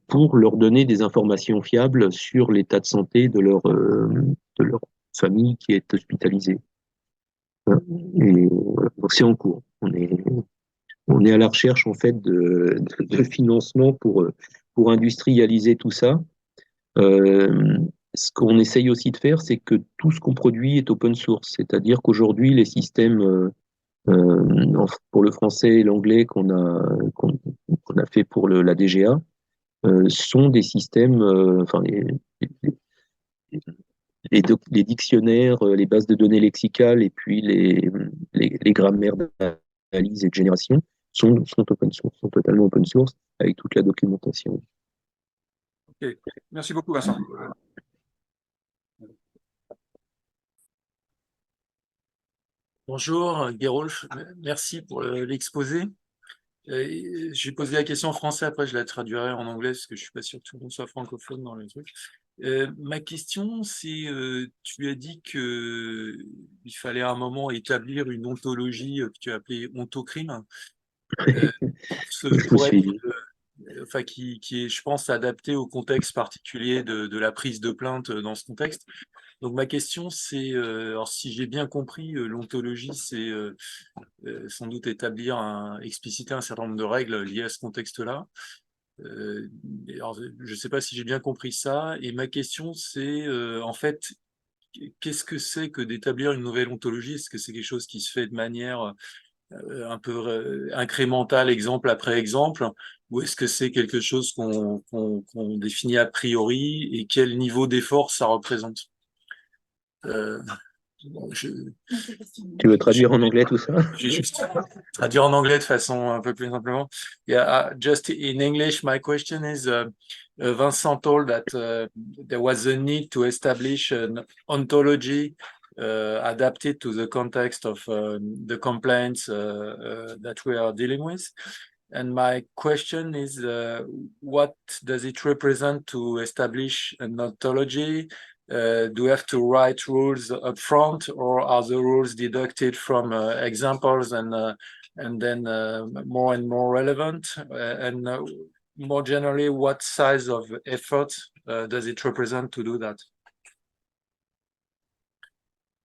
pour leur donner des informations fiables sur l'état de santé de leur famille qui est hospitalisée. Et voilà. Donc c'est en cours. On est à la recherche en fait de financement pour industrialiser tout ça. Ce qu'on essaye aussi de faire, c'est que tout ce qu'on produit est open source, c'est-à-dire qu'aujourd'hui les systèmes pour le français et l'anglais qu'on a fait pour la DGA sont des systèmes, enfin les dictionnaires, les bases de données lexicales et puis les grammaires d'analyse et de génération sont open source, sont totalement open source avec toute la documentation. Ok. Merci beaucoup, Vincent. Bonjour, Gerolf, merci pour l'exposé. J'ai posé la question en français, après je la traduirai en anglais parce que je suis pas sûr que tout le monde soit francophone dans le truc. Ma question, c'est, tu as dit que il fallait à un moment établir une ontologie que tu as appelée ontocrime, pour être, enfin, qui est, je pense, adaptée au contexte particulier de la prise de plainte dans ce contexte. Donc ma question, c'est, alors si j'ai bien compris, l'ontologie, c'est sans doute expliciter un certain nombre de règles liées à ce contexte-là. Alors, je ne sais pas si j'ai bien compris ça. Et ma question, c'est en fait, qu'est-ce que c'est que d'établir une nouvelle ontologie? Est-ce que c'est quelque chose qui se fait de manière un peu incrémentale, exemple après exemple, ou est-ce que c'est quelque chose qu'on définit a priori et quel niveau d'effort ça représente? Tu veux traduire en anglais tout ça? Je vais juste traduire en anglais de façon un peu plus simplement. Yeah, just in English, my question is, Vincent told that there was a need to establish an ontology adapted to the context of the complaints that we are dealing with. And my question is, what does it represent to establish an ontology? Do we have to write rules up front, or are the rules deducted from examples and then more and more relevant? And more generally, what size of effort does it represent to do that?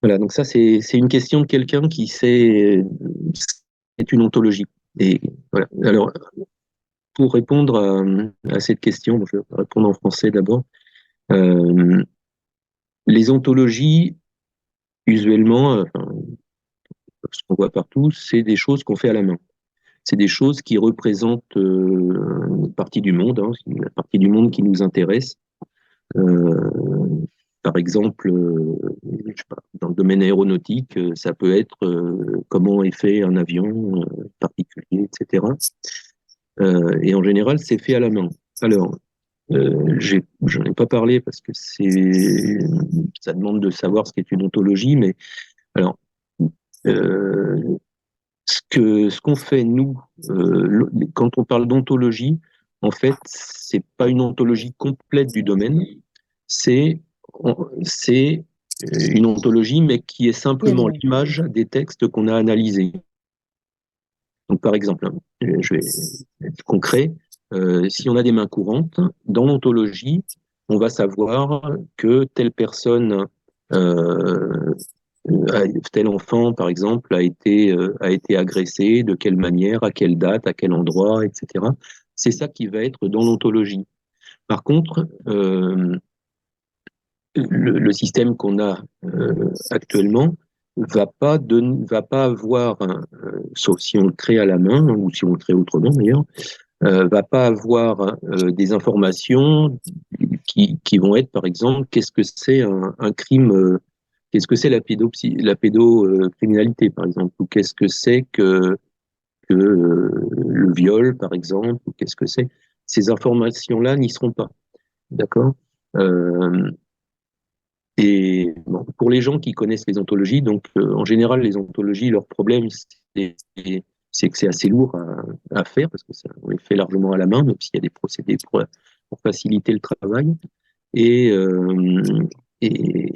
Voilà, donc ça c'est une question de quelqu'un qui sait c'est une ontologie. Et voilà. Alors pour répondre à cette question, je vais répondre en français d'abord. Les ontologies, usuellement, ce qu'on voit partout, c'est des choses qu'on fait à la main. C'est des choses qui représentent une partie du monde, la partie du monde qui nous intéresse. Par exemple, je sais pas, dans le domaine aéronautique, ça peut être comment est fait un avion particulier, etc. Et en général, c'est fait à la main. Alors, j'en ai pas parlé parce que ça demande de savoir ce qu'est une ontologie, mais alors, ce qu'on fait nous, quand on parle d'ontologie, en fait, c'est pas une ontologie complète du domaine, c'est une ontologie, mais qui est simplement l'image des textes qu'on a analysés. Donc, par exemple, je vais être concret. Si on a des mains courantes, dans l'ontologie, on va savoir que telle personne, tel enfant, par exemple, a été agressé, de quelle manière, à quelle date, à quel endroit, etc. C'est ça qui va être dans l'ontologie. Par contre, le système qu'on a actuellement va pas avoir, sauf si on le crée à la main, ou si on le crée autrement d'ailleurs, va pas avoir des informations qui vont être, par exemple, qu'est-ce que c'est un crime, qu'est-ce que c'est la pédocriminalité, par exemple, ou qu'est-ce que c'est que le viol, par exemple, ou qu'est-ce que c'est. Ces informations-là n'y seront pas, d'accord. Et bon, pour les gens qui connaissent les ontologies, donc en général, les ontologies, leur problème, c'est que c'est assez lourd à faire, parce que ça, on les fait largement à la main, même s'il y a des procédés pour faciliter le travail. Et, mais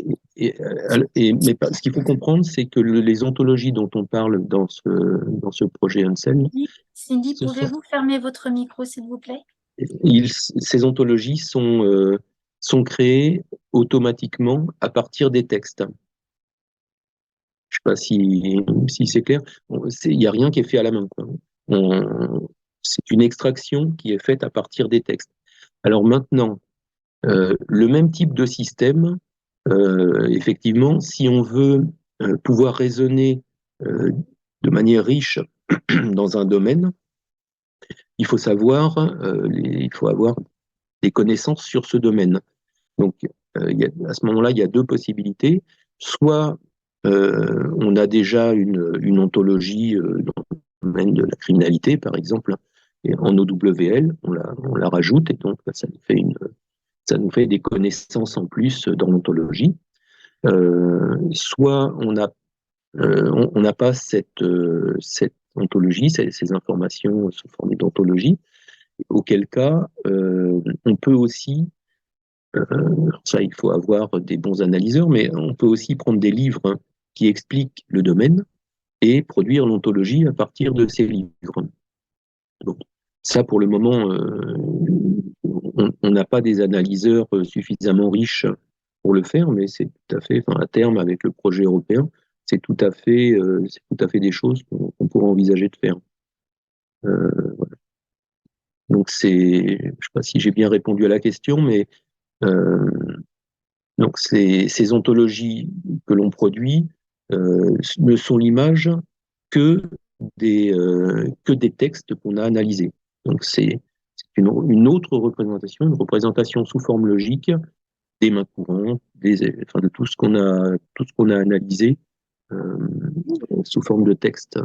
ce qu'il faut comprendre, c'est que les ontologies dont on parle dans ce projet Unseld, Cindy, pouvez-vous fermer votre micro, s'il vous plaît? ces ontologies sont créées automatiquement à partir des textes. Je ne sais pas si c'est clair. Il n'y a rien qui est fait à la main, quoi. C'est une extraction qui est faite à partir des textes. Alors maintenant, le même type de système, effectivement, si on veut pouvoir raisonner de manière riche dans un domaine, il faut avoir des connaissances sur ce domaine. Donc, à ce moment-là, il y a deux possibilités. Soit on a déjà une ontologie dans le domaine de la criminalité, par exemple, et en OWL, on la rajoute, et donc ça nous fait des connaissances en plus dans l'ontologie. Soit on n'a pas cette ontologie, ces informations sous forme d'ontologie, auquel cas on peut aussi, ça il faut avoir des bons analyseurs, mais on peut aussi prendre des livres qui expliquent le domaine et produire l'ontologie à partir de ces livres. Donc, ça, pour le moment, on n'a pas des analyseurs suffisamment riches pour le faire, mais c'est tout à fait, à terme, avec le projet européen, c'est tout à fait des choses qu'on pourrait envisager de faire. Voilà. Donc, je ne sais pas si j'ai bien répondu à la question, mais donc ces ontologies que l'on produit ne sont l'image que des textes qu'on a analysés. Donc c'est une autre représentation, une représentation sous forme logique des mains courantes, de tout ce qu'on a analysé sous forme de texte.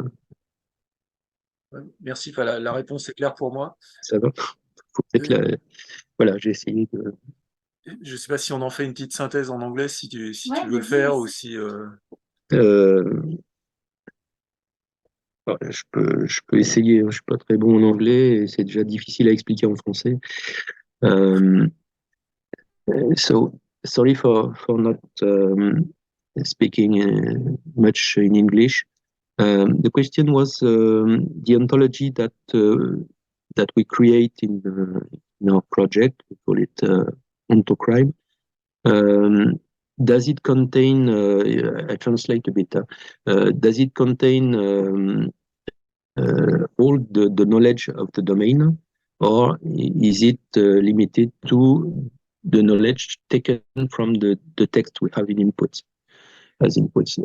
Merci, la réponse est claire pour moi. Ça va. Faut peut-être voilà, j'ai essayé de. Je ne sais pas si on en fait une petite synthèse en anglais, si tu veux le faire, ou si... Je peux essayer, je suis pas très bon en anglais et c'est déjà difficile à expliquer en français. So sorry for not speaking much in English. The question was the ontology that we create in our project. We call it Ontocrime. Does it contain? I translate a bit. Does it contain all the knowledge of the domain, or is it limited to the knowledge taken from the text we have in inputs as inputs?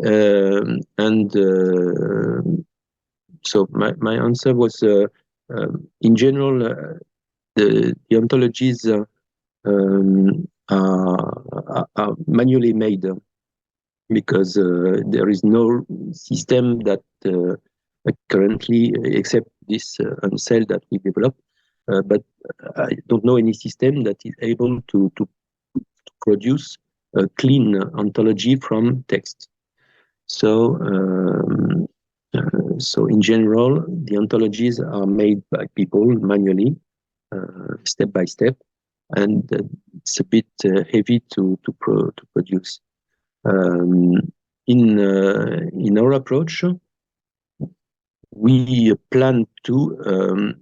So my answer was, in general, the ontologies are manually made because there is no system that currently, except this Unseld that we developed, but I don't know any system that is able to produce a clean ontology from text. So, so in general, the ontologies are made by people manually, step by step, and it's a bit heavy to produce. In our approach, we plan to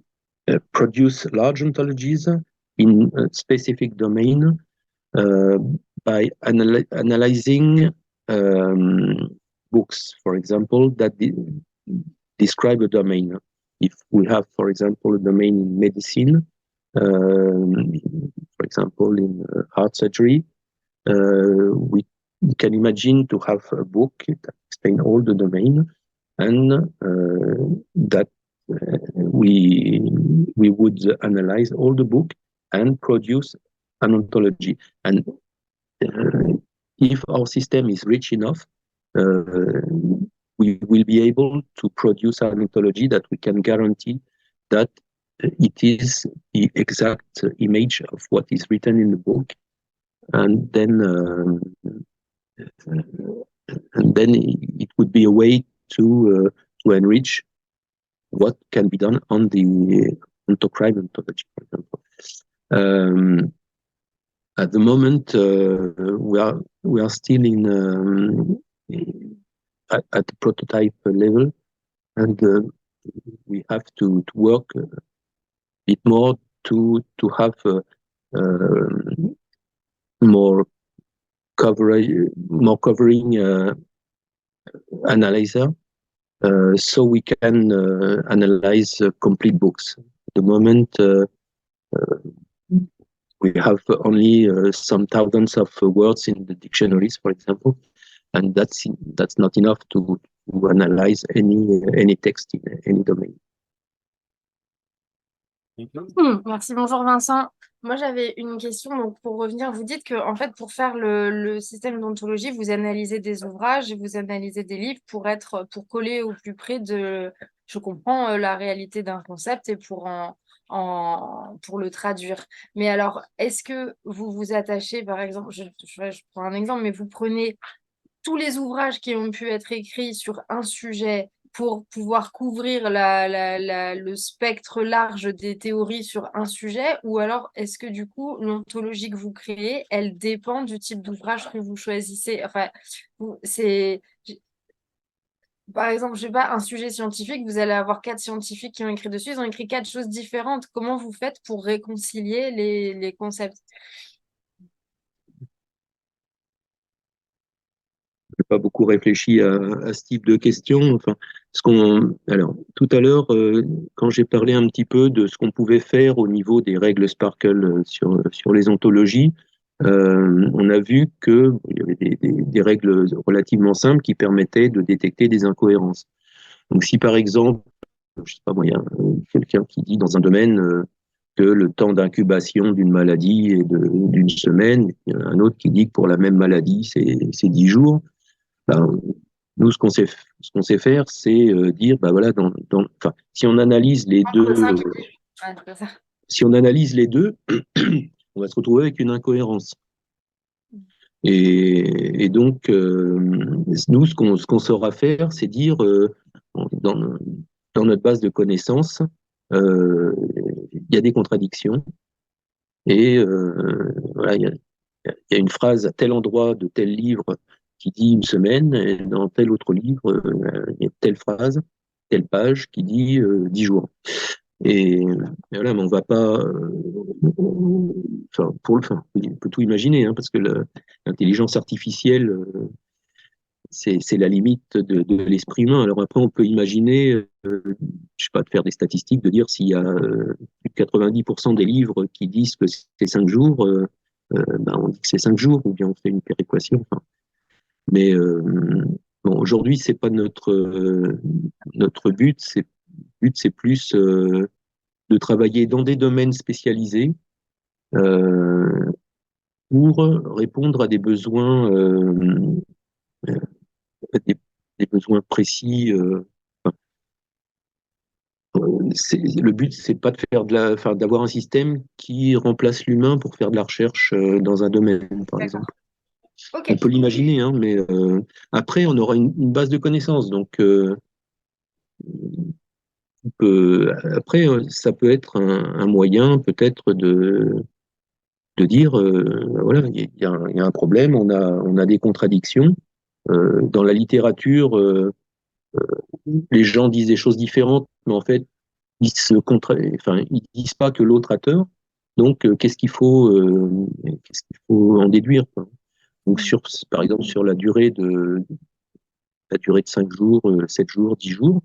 produce large ontologies in a specific domain by analyzing books, for example, that describe a domain. If we have, for example, a domain in medicine, for example, in heart surgery, we can imagine to have a book that explains all the domain, and that we would analyze all the book and produce an ontology. And if our system is rich enough, we will be able to produce an ontology that we can guarantee that it is the exact image of what is written in the book. And then and then it would be a way to enrich what can be done on the ontocrine ontology, for example. At the moment, we are still at the prototype level, and we have to work a bit more to have more covering analyzer, so we can analyze complete books. At the moment, we have only some thousands of words in the dictionaries, for example, and that's not enough to analyze any text in any domain. Merci, bonjour Vincent. Moi, j'avais une question. Donc, pour revenir, vous dites que, en fait, pour faire le système d'ontologie, vous analysez des ouvrages et vous analysez des livres pour coller au plus près de, je comprends, la réalité d'un concept et pour le traduire. Mais alors, est-ce que vous vous attachez, par exemple, je prends un exemple, mais vous prenez tous les ouvrages qui ont pu être écrits sur un sujet pour pouvoir couvrir le spectre large des théories sur un sujet, ou alors est-ce que du coup l'ontologie que vous créez, elle dépend du type d'ouvrage que vous choisissez? Enfin, par exemple, je sais pas, un sujet scientifique, vous allez avoir 4 scientifiques qui ont écrit dessus, ils ont écrit 4 choses différentes. Comment vous faites pour réconcilier les concepts? J'ai pas beaucoup réfléchi à ce type de questions. Enfin, alors, tout à l'heure, quand j'ai parlé un petit peu de ce qu'on pouvait faire au niveau des règles Sparkle sur les ontologies, on a vu que il y avait des règles relativement simples qui permettaient de détecter des incohérences. Donc, si par exemple, je sais pas moi, il y a quelqu'un qui dit dans un domaine que le temps d'incubation d'une maladie est d'une semaine, il y en a un autre qui dit que pour la même maladie, c'est 10 jours. Ben, nous, ce qu'on sait faire, c'est dire, ben voilà, enfin, si on analyse les deux, si on analyse les deux, on va se retrouver avec une incohérence. Et donc, nous, ce qu'on saura faire, c'est dire, dans notre base de connaissances, il y a des contradictions. Et voilà, il y a une phrase à tel endroit de tel livre qui dit une semaine, et dans tel autre livre, il y a telle phrase, telle page qui dit 10 jours. Et voilà, mais on va pas. Enfin, on peut tout imaginer, hein, parce que l'intelligence artificielle, c'est la limite de l'esprit humain. Alors après, on peut imaginer, je sais pas, de faire des statistiques, de dire s'il y a plus de 90% des livres qui disent que c'est 5 jours, ben on dit que c'est 5 jours, ou bien on fait une péréquation. Enfin. Mais bon, aujourd'hui, c'est pas notre but. C'est plus de travailler dans des domaines spécialisés pour répondre à des besoins besoins précis. Le but, c'est pas de faire d'avoir un système qui remplace l'humain pour faire de la recherche dans un domaine, par exemple. Okay. On peut l'imaginer, hein, mais après, on aura une base de connaissances. Donc, après, ça peut être un moyen, peut-être, de dire, voilà, il y a un problème, on a des contradictions. Dans la littérature, les gens disent des choses différentes, mais en fait, ils disent pas que l'autre a tort. Donc, qu'est-ce qu'il faut en déduire, quoi. Donc, par exemple, sur la durée de 5 jours, 7 jours, 10 jours,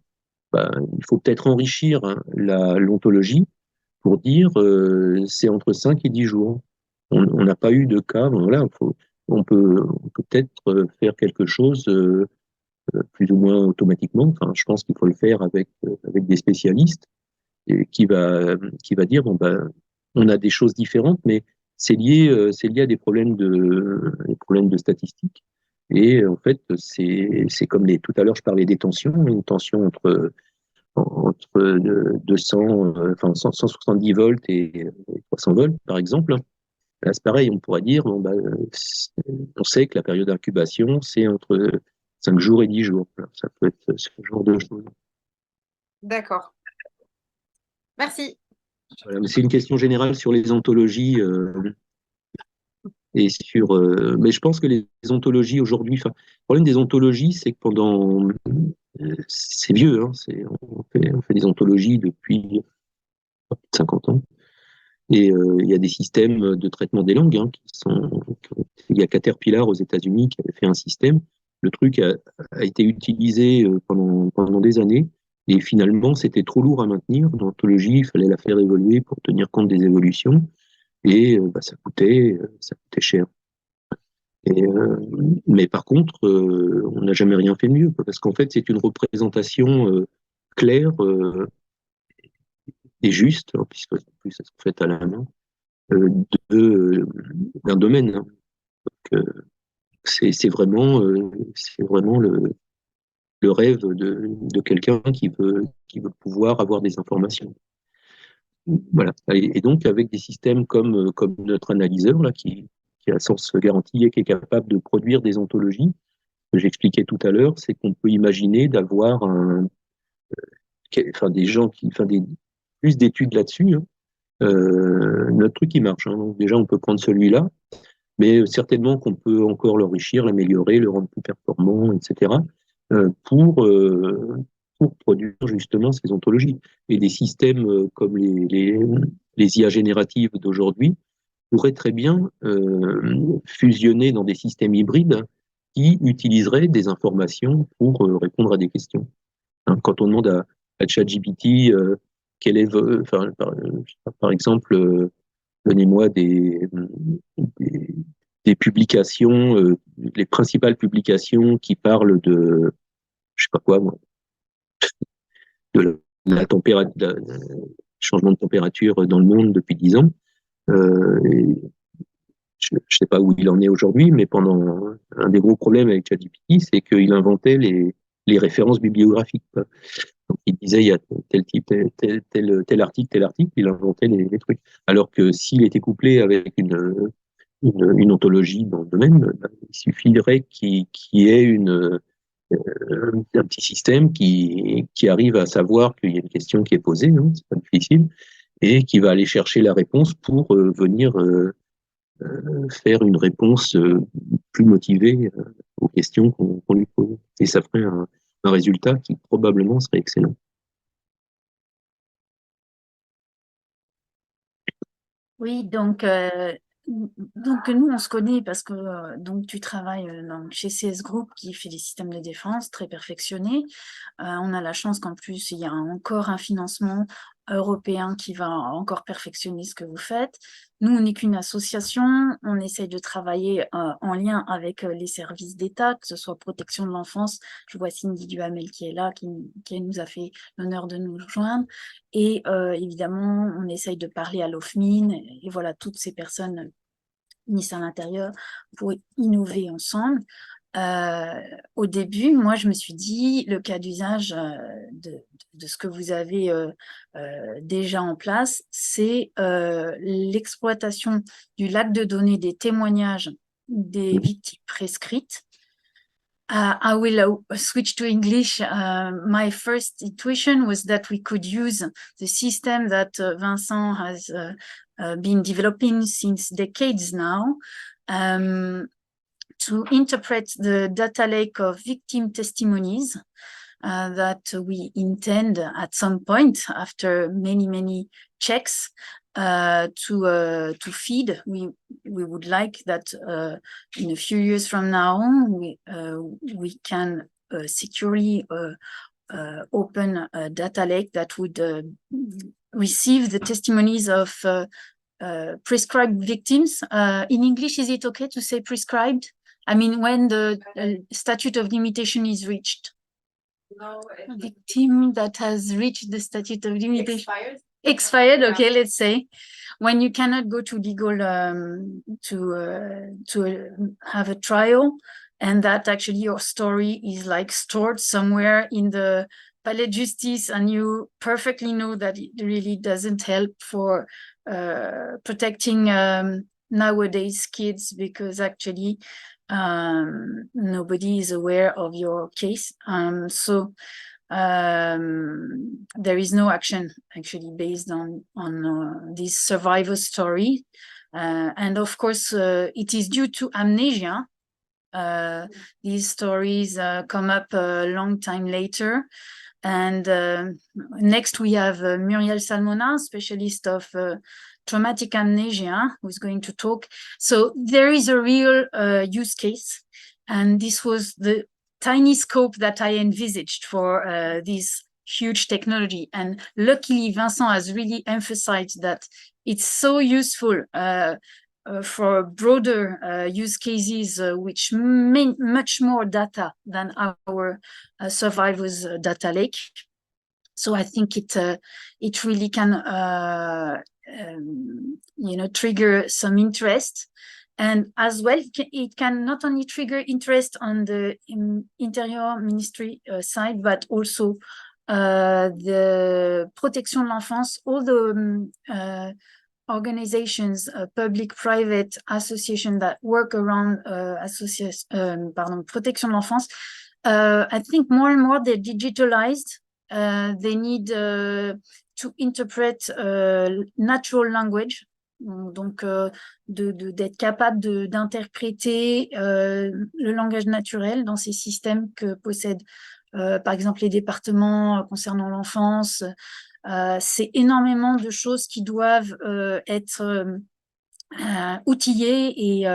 bah, il faut peut-être enrichir, hein, l'ontologie pour dire c'est entre 5 et 10 jours. On n'a pas eu de cas, voilà, on peut peut-être faire quelque chose plus ou moins automatiquement. Enfin, je pense qu'il faut le faire avec des spécialistes qui va dire bon ben on a des choses différentes, mais c'est lié à des problèmes de statistiques. Et en fait, c'est comme tout à l'heure je parlais des tensions, une tension entre 200, enfin 170 volts et 300 volts par exemple. Là, c'est pareil, on pourrait dire, bon, on sait que la période d'incubation, c'est entre 5 jours et 10 jours. Alors, ça peut être ce genre de choses. D'accord. Merci. Voilà, mais c'est une question générale sur les ontologies et sur. Mais je pense que les ontologies aujourd'hui, le problème des ontologies, c'est que pendant. C'est vieux, hein, on fait des ontologies depuis 50 ans. Et il y a des systèmes de traitement des langues qui sont. Il y a Caterpillar aux États-Unis qui avait fait un système. Le truc a été utilisé pendant des années. Et finalement, c'était trop lourd à maintenir. L'ontologie, il fallait la faire évoluer pour tenir compte des évolutions. Et ça coûtait cher. Mais par contre, on n'a jamais rien fait de mieux, parce qu'en fait, c'est une représentation claire et juste, hein, puisque en plus, ça se fait à la main, d'un domaine. Hein. Donc, c'est vraiment le rêve de quelqu'un qui veut pouvoir avoir des informations. Voilà. Et donc, avec des systèmes comme notre analyseur, là, qui a sens garanti et qui est capable de produire des ontologies, que j'expliquais tout à l'heure, c'est qu'on peut imaginer d'avoir des gens plus d'études là-dessus. Hein. Notre truc, il marche. Hein. Donc déjà, on peut prendre celui-là, mais certainement qu'on peut encore l'enrichir, l'améliorer, le rendre plus performant, etc., pour produire justement ces ontologies. Et des systèmes comme les IA génératives d'aujourd'hui pourraient très bien fusionner dans des systèmes hybrides qui utiliseraient des informations pour répondre à des questions. Hein, quand on demande à ChatGPT quel est, par exemple, donnez-moi des publications, les principales publications qui parlent de, je sais pas quoi, moi, de la température, changement de température dans le monde depuis 10 ans. Je ne sais pas où il en est aujourd'hui, mais pendant un des gros problèmes avec ChatGPT, c'est qu'il inventait les références bibliographiques. Quoi. Donc, il disait il y a tel type, tel article, il inventait les trucs. Alors que s'il était couplé avec une ontologie dans le domaine, il suffirait qu'il y ait un petit système qui arrive à savoir qu'il y a une question qui est posée, non, c'est pas difficile, et qui va aller chercher la réponse pour venir faire une réponse plus motivée aux questions qu'on lui pose. Et ça ferait un résultat qui probablement serait excellent. Oui, donc nous, on se connaît parce que donc tu travailles chez CS Group qui fait des systèmes de défense très perfectionnés. On a la chance qu'en plus, il y a encore un financement européen qui va encore perfectionner ce que vous faites. Nous, on n'est qu'une association, on essaye de travailler en lien avec les services d'État, que ce soit protection de l'enfance. Je vois Cindy Duhamel qui est là, qui nous a fait l'honneur de nous rejoindre. Et évidemment, on essaye de parler à l'OFMIN et voilà, toutes ces personnes ministère de l'Intérieur pour innover ensemble. Au début, moi, je me suis dit, le cas d'usage de ce que vous avez déjà en place, c'est l'exploitation du lac de données des témoignages des victimes prescrites. I will switch to English. My first intuition was that we could use the system that Vincent has been developing since decades now to interpret the data lake of victim testimonies that we intend at some point after many checks to feed. We would like that in a few years from now we can securely open a data lake that would receive the testimonies of prescribed victims. In English, is it okay to say prescribed? I mean, when the statute of limitation is reached. No, a victim that has reached the statute of limitation. Expired, okay, let's say. When you cannot go to legal to have a trial, and that actually your story is like stored somewhere in the Palais de Justice, and you perfectly know that it really doesn't help for protecting nowadays kids, because actually nobody is aware of your case. So there is no action actually based on this survivor story. And of course, it is due to amnesia. These stories come up a long time later. And next we have Muriel Salmona, specialist of traumatic amnesia, who's going to talk. So there is a real use case. And this was the tiny scope that I envisaged for this huge technology. And luckily, Vincent has really emphasized that it's so useful for broader use cases, which mean much more data than our survivors data lake. So I think it really can trigger some interest. And as well, it can not only trigger interest on the Interior Ministry side, but also the Protection de l'Enfance, all the organizations, public, private, associations that work around Protection de l'Enfance. I think more and more they're digitalized. They need to interpret natural language. Donc, d'être capable d'interpréter le langage naturel dans ces systèmes que possèdent, par exemple, les départements concernant l'enfance. C'est énormément de choses qui doivent être outillées et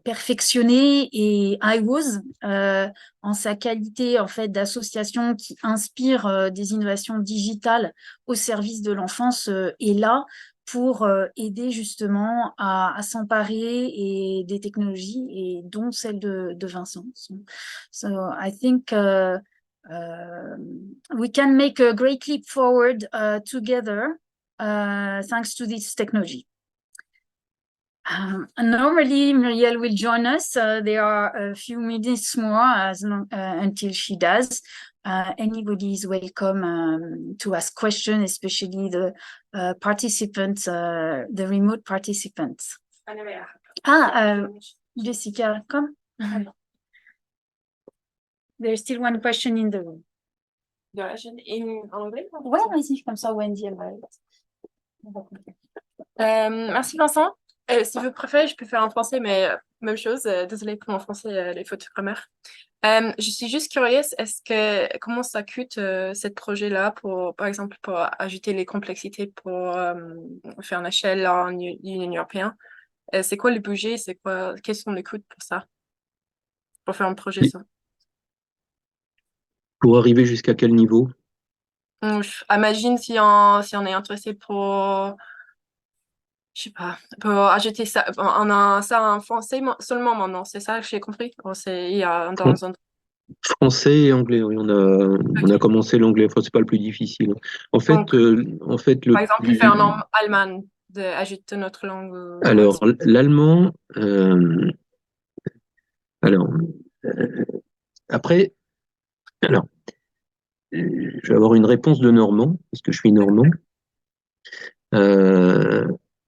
perfectionnées. Et iWOS, en sa qualité en fait d'association qui inspire des innovations digitales au service de l'enfance, est là pour aider justement à s'emparer des technologies, et dont celle de Vincent. So I think we can make a great leap forward together thanks to this technology. Normally, Muriel will join us. There are a few minutes more until she does. Anybody is welcome to ask questions, especially the participants, the remote participants. Jessica, come. There's still one question in the room. En anglais? Ouais, vas-y, comme ça, Wendy, elle va. Merci Vincent. Si vous préférez, je peux faire en français, mais même chose. Désolée pour mon français, les fautes de grammaire. Je suis juste curieuse, comment ça coûte ce projet-là, par exemple, pour ajouter les complexités pour faire une échelle en Union européenne? C'est quoi le budget? Quels sont les coûts pour ça? Pour faire un projet ça? Pour arriver jusqu'à quel niveau? Imagine si on est intéressé pour, je sais pas, pour ajouter ça. On a ça en français seulement maintenant, c'est ça que j'ai compris? Il y a dans un... Français et anglais, oui, on a commencé l'anglais, enfin, c'est pas le plus difficile. En fait, Donc, par exemple, faire en allemand, d'ajouter notre langue. Alors, l'allemand, après, alors, je vais avoir une réponse de Normand, parce que je suis normand.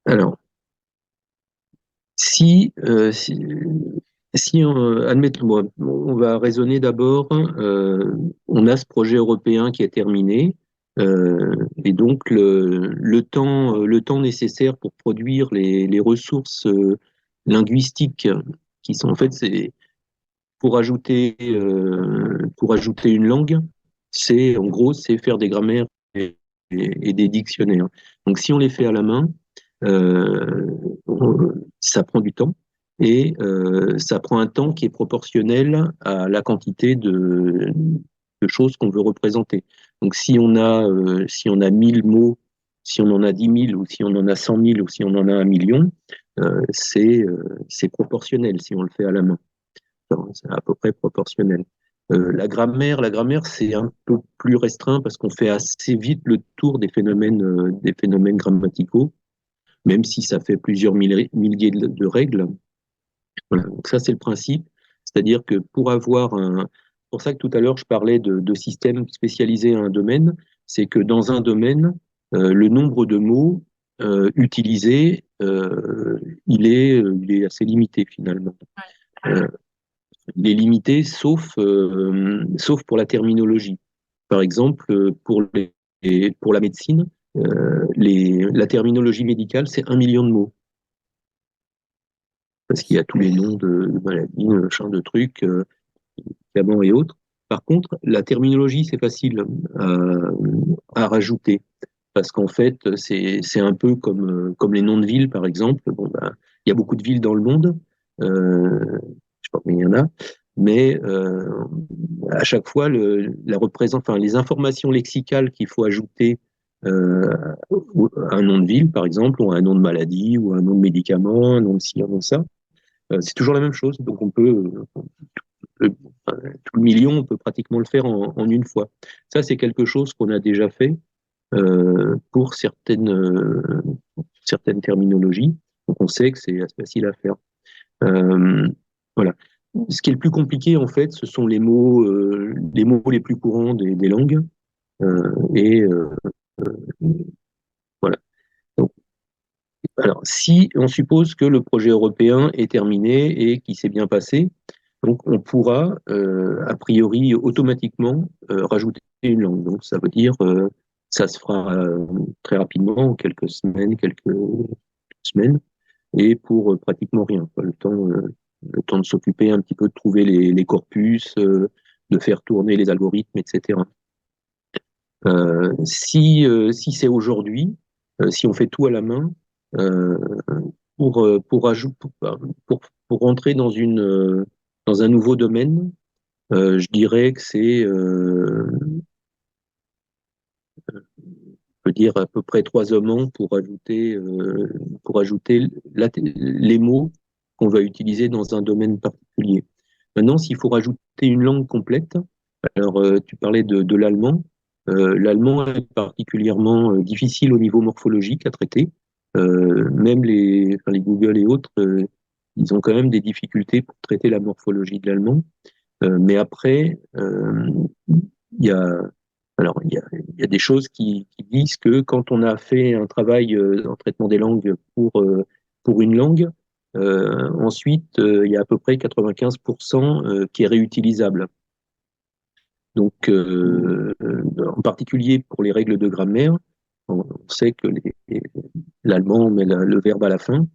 Alors, si admettons, on va raisonner d'abord, on a ce projet européen qui est terminé, et donc le temps nécessaire pour produire les ressources linguistiques qui sont en fait, c'est pour ajouter une langue, c'est en gros c'est faire des grammaires et des dictionnaires. Donc si on les fait à la main, ça prend du temps. Et ça prend un temps qui est proportionnel à la quantité de choses qu'on veut représenter. Donc si on a 1000 mots, si on en a 10 000, ou si on en a 100 000, ou si on en a 1 million, c'est proportionnel si on le fait à la main. Enfin, c'est à peu près proportionnel. La grammaire, c'est un peu plus restreint parce qu'on fait assez vite le tour des phénomènes grammaticaux, même si ça fait plusieurs milliers de règles. Voilà, donc ça c'est le principe, c'est-à-dire que pour avoir c'est pour ça que tout à l'heure je parlais de systèmes spécialisés à un domaine, c'est que dans un domaine, le nombre de mots utilisés il est assez limité finalement. Il est limité sauf pour la terminologie. Par exemple, pour la médecine, la terminologie médicale, c'est 1 million de mots. Parce qu'il y a tous les noms de maladies, machin, de trucs, médicaments et autres. Par contre, la terminologie, c'est facile à rajouter. Parce qu'en fait, c'est un peu comme les noms de villes, par exemple. Bon, bah, il y a beaucoup de villes dans le monde. Je sais pas combien il y en a. Mais à chaque fois, les informations lexicales qu'il faut ajouter à un nom de ville, par exemple, ou à un nom de maladie, ou à un nom de médicament, un nom de ci, un nom de ça, c'est toujours la même chose. Donc on peut, tout le million, on peut pratiquement le faire en une fois. Ça, c'est quelque chose qu'on a déjà fait pour certaines terminologies. Donc on sait que c'est assez facile à faire. Voilà. Ce qui est le plus compliqué, en fait, ce sont les mots les plus courants des langues. Et voilà. Donc, alors, si on suppose que le projet européen est terminé et qu'il s'est bien passé, donc on pourra, a priori, automatiquement rajouter une langue. Donc ça veut dire ça se fera très rapidement, en quelques semaines, et pour pratiquement rien. Le temps de s'occuper un petit peu de trouver les corpus, de faire tourner les algorithmes, etc. Si c'est aujourd'hui, si on fait tout à la main, euh, pour rentrer dans un nouveau domaine, je dirais que c'est, je veux dire, à peu près 3 ans pour ajouter les mots qu'on va utiliser dans un domaine particulier. Maintenant, s'il faut rajouter une langue complète, alors tu parlais de l'allemand. L'allemand est particulièrement difficile au niveau morphologique à traiter. Même les Google et autres, ils ont quand même des difficultés pour traiter la morphologie de l'allemand. Mais après, il y a, il y a des choses qui disent que quand on a fait un travail en traitement des langues pour une langue, ensuite, il y a à peu près 95% qui est réutilisable. Donc, en particulier pour les règles de grammaire, on sait que l'allemand met le verbe à la fin.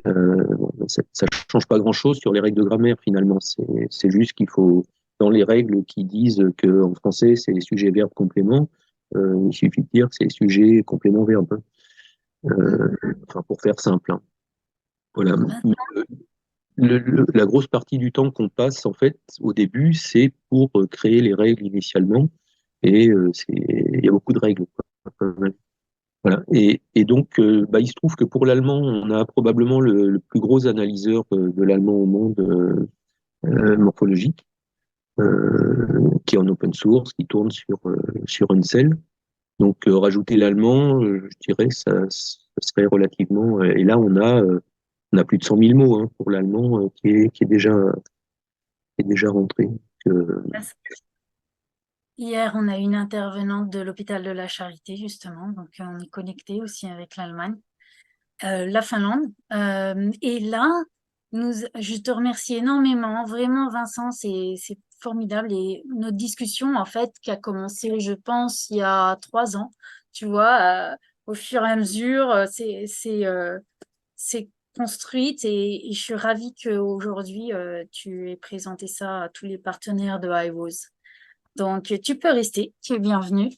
Bon, ça ne change pas grand-chose sur les règles de grammaire finalement. C'est juste qu'il faut, dans les règles qui disent qu'en français c'est sujet, verbe, complément, il suffit de dire que c'est sujet, complément, verbe. Enfin, pour faire simple. Hein. Voilà. La grosse partie du temps qu'on passe en fait au début, c'est pour créer les règles initialement. Et il y a beaucoup de règles. Quoi. Voilà. Et donc, il se trouve que pour l'allemand, on a probablement le plus gros analyseur de l'allemand au monde morphologique, qui est en open source, qui tourne sur Uncel. Donc, rajouter l'allemand, je dirais, ça serait relativement. Et là, on a plus de 100 000 mots hein, pour l'allemand qui est déjà rentré. Hier, on a une intervenante de l'hôpital de la Charité, justement, donc on est connecté aussi avec l'Allemagne, la Finlande. Et là, je te remercie énormément, vraiment Vincent, c'est formidable. Et notre discussion, en fait, qui a commencé, je pense, il y a 3 ans, tu vois, au fur et à mesure, c'est construite et je suis ravie qu'aujourd'hui, tu aies présenté ça à tous les partenaires de iWOS. Donc, tu peux rester, tu es bienvenue.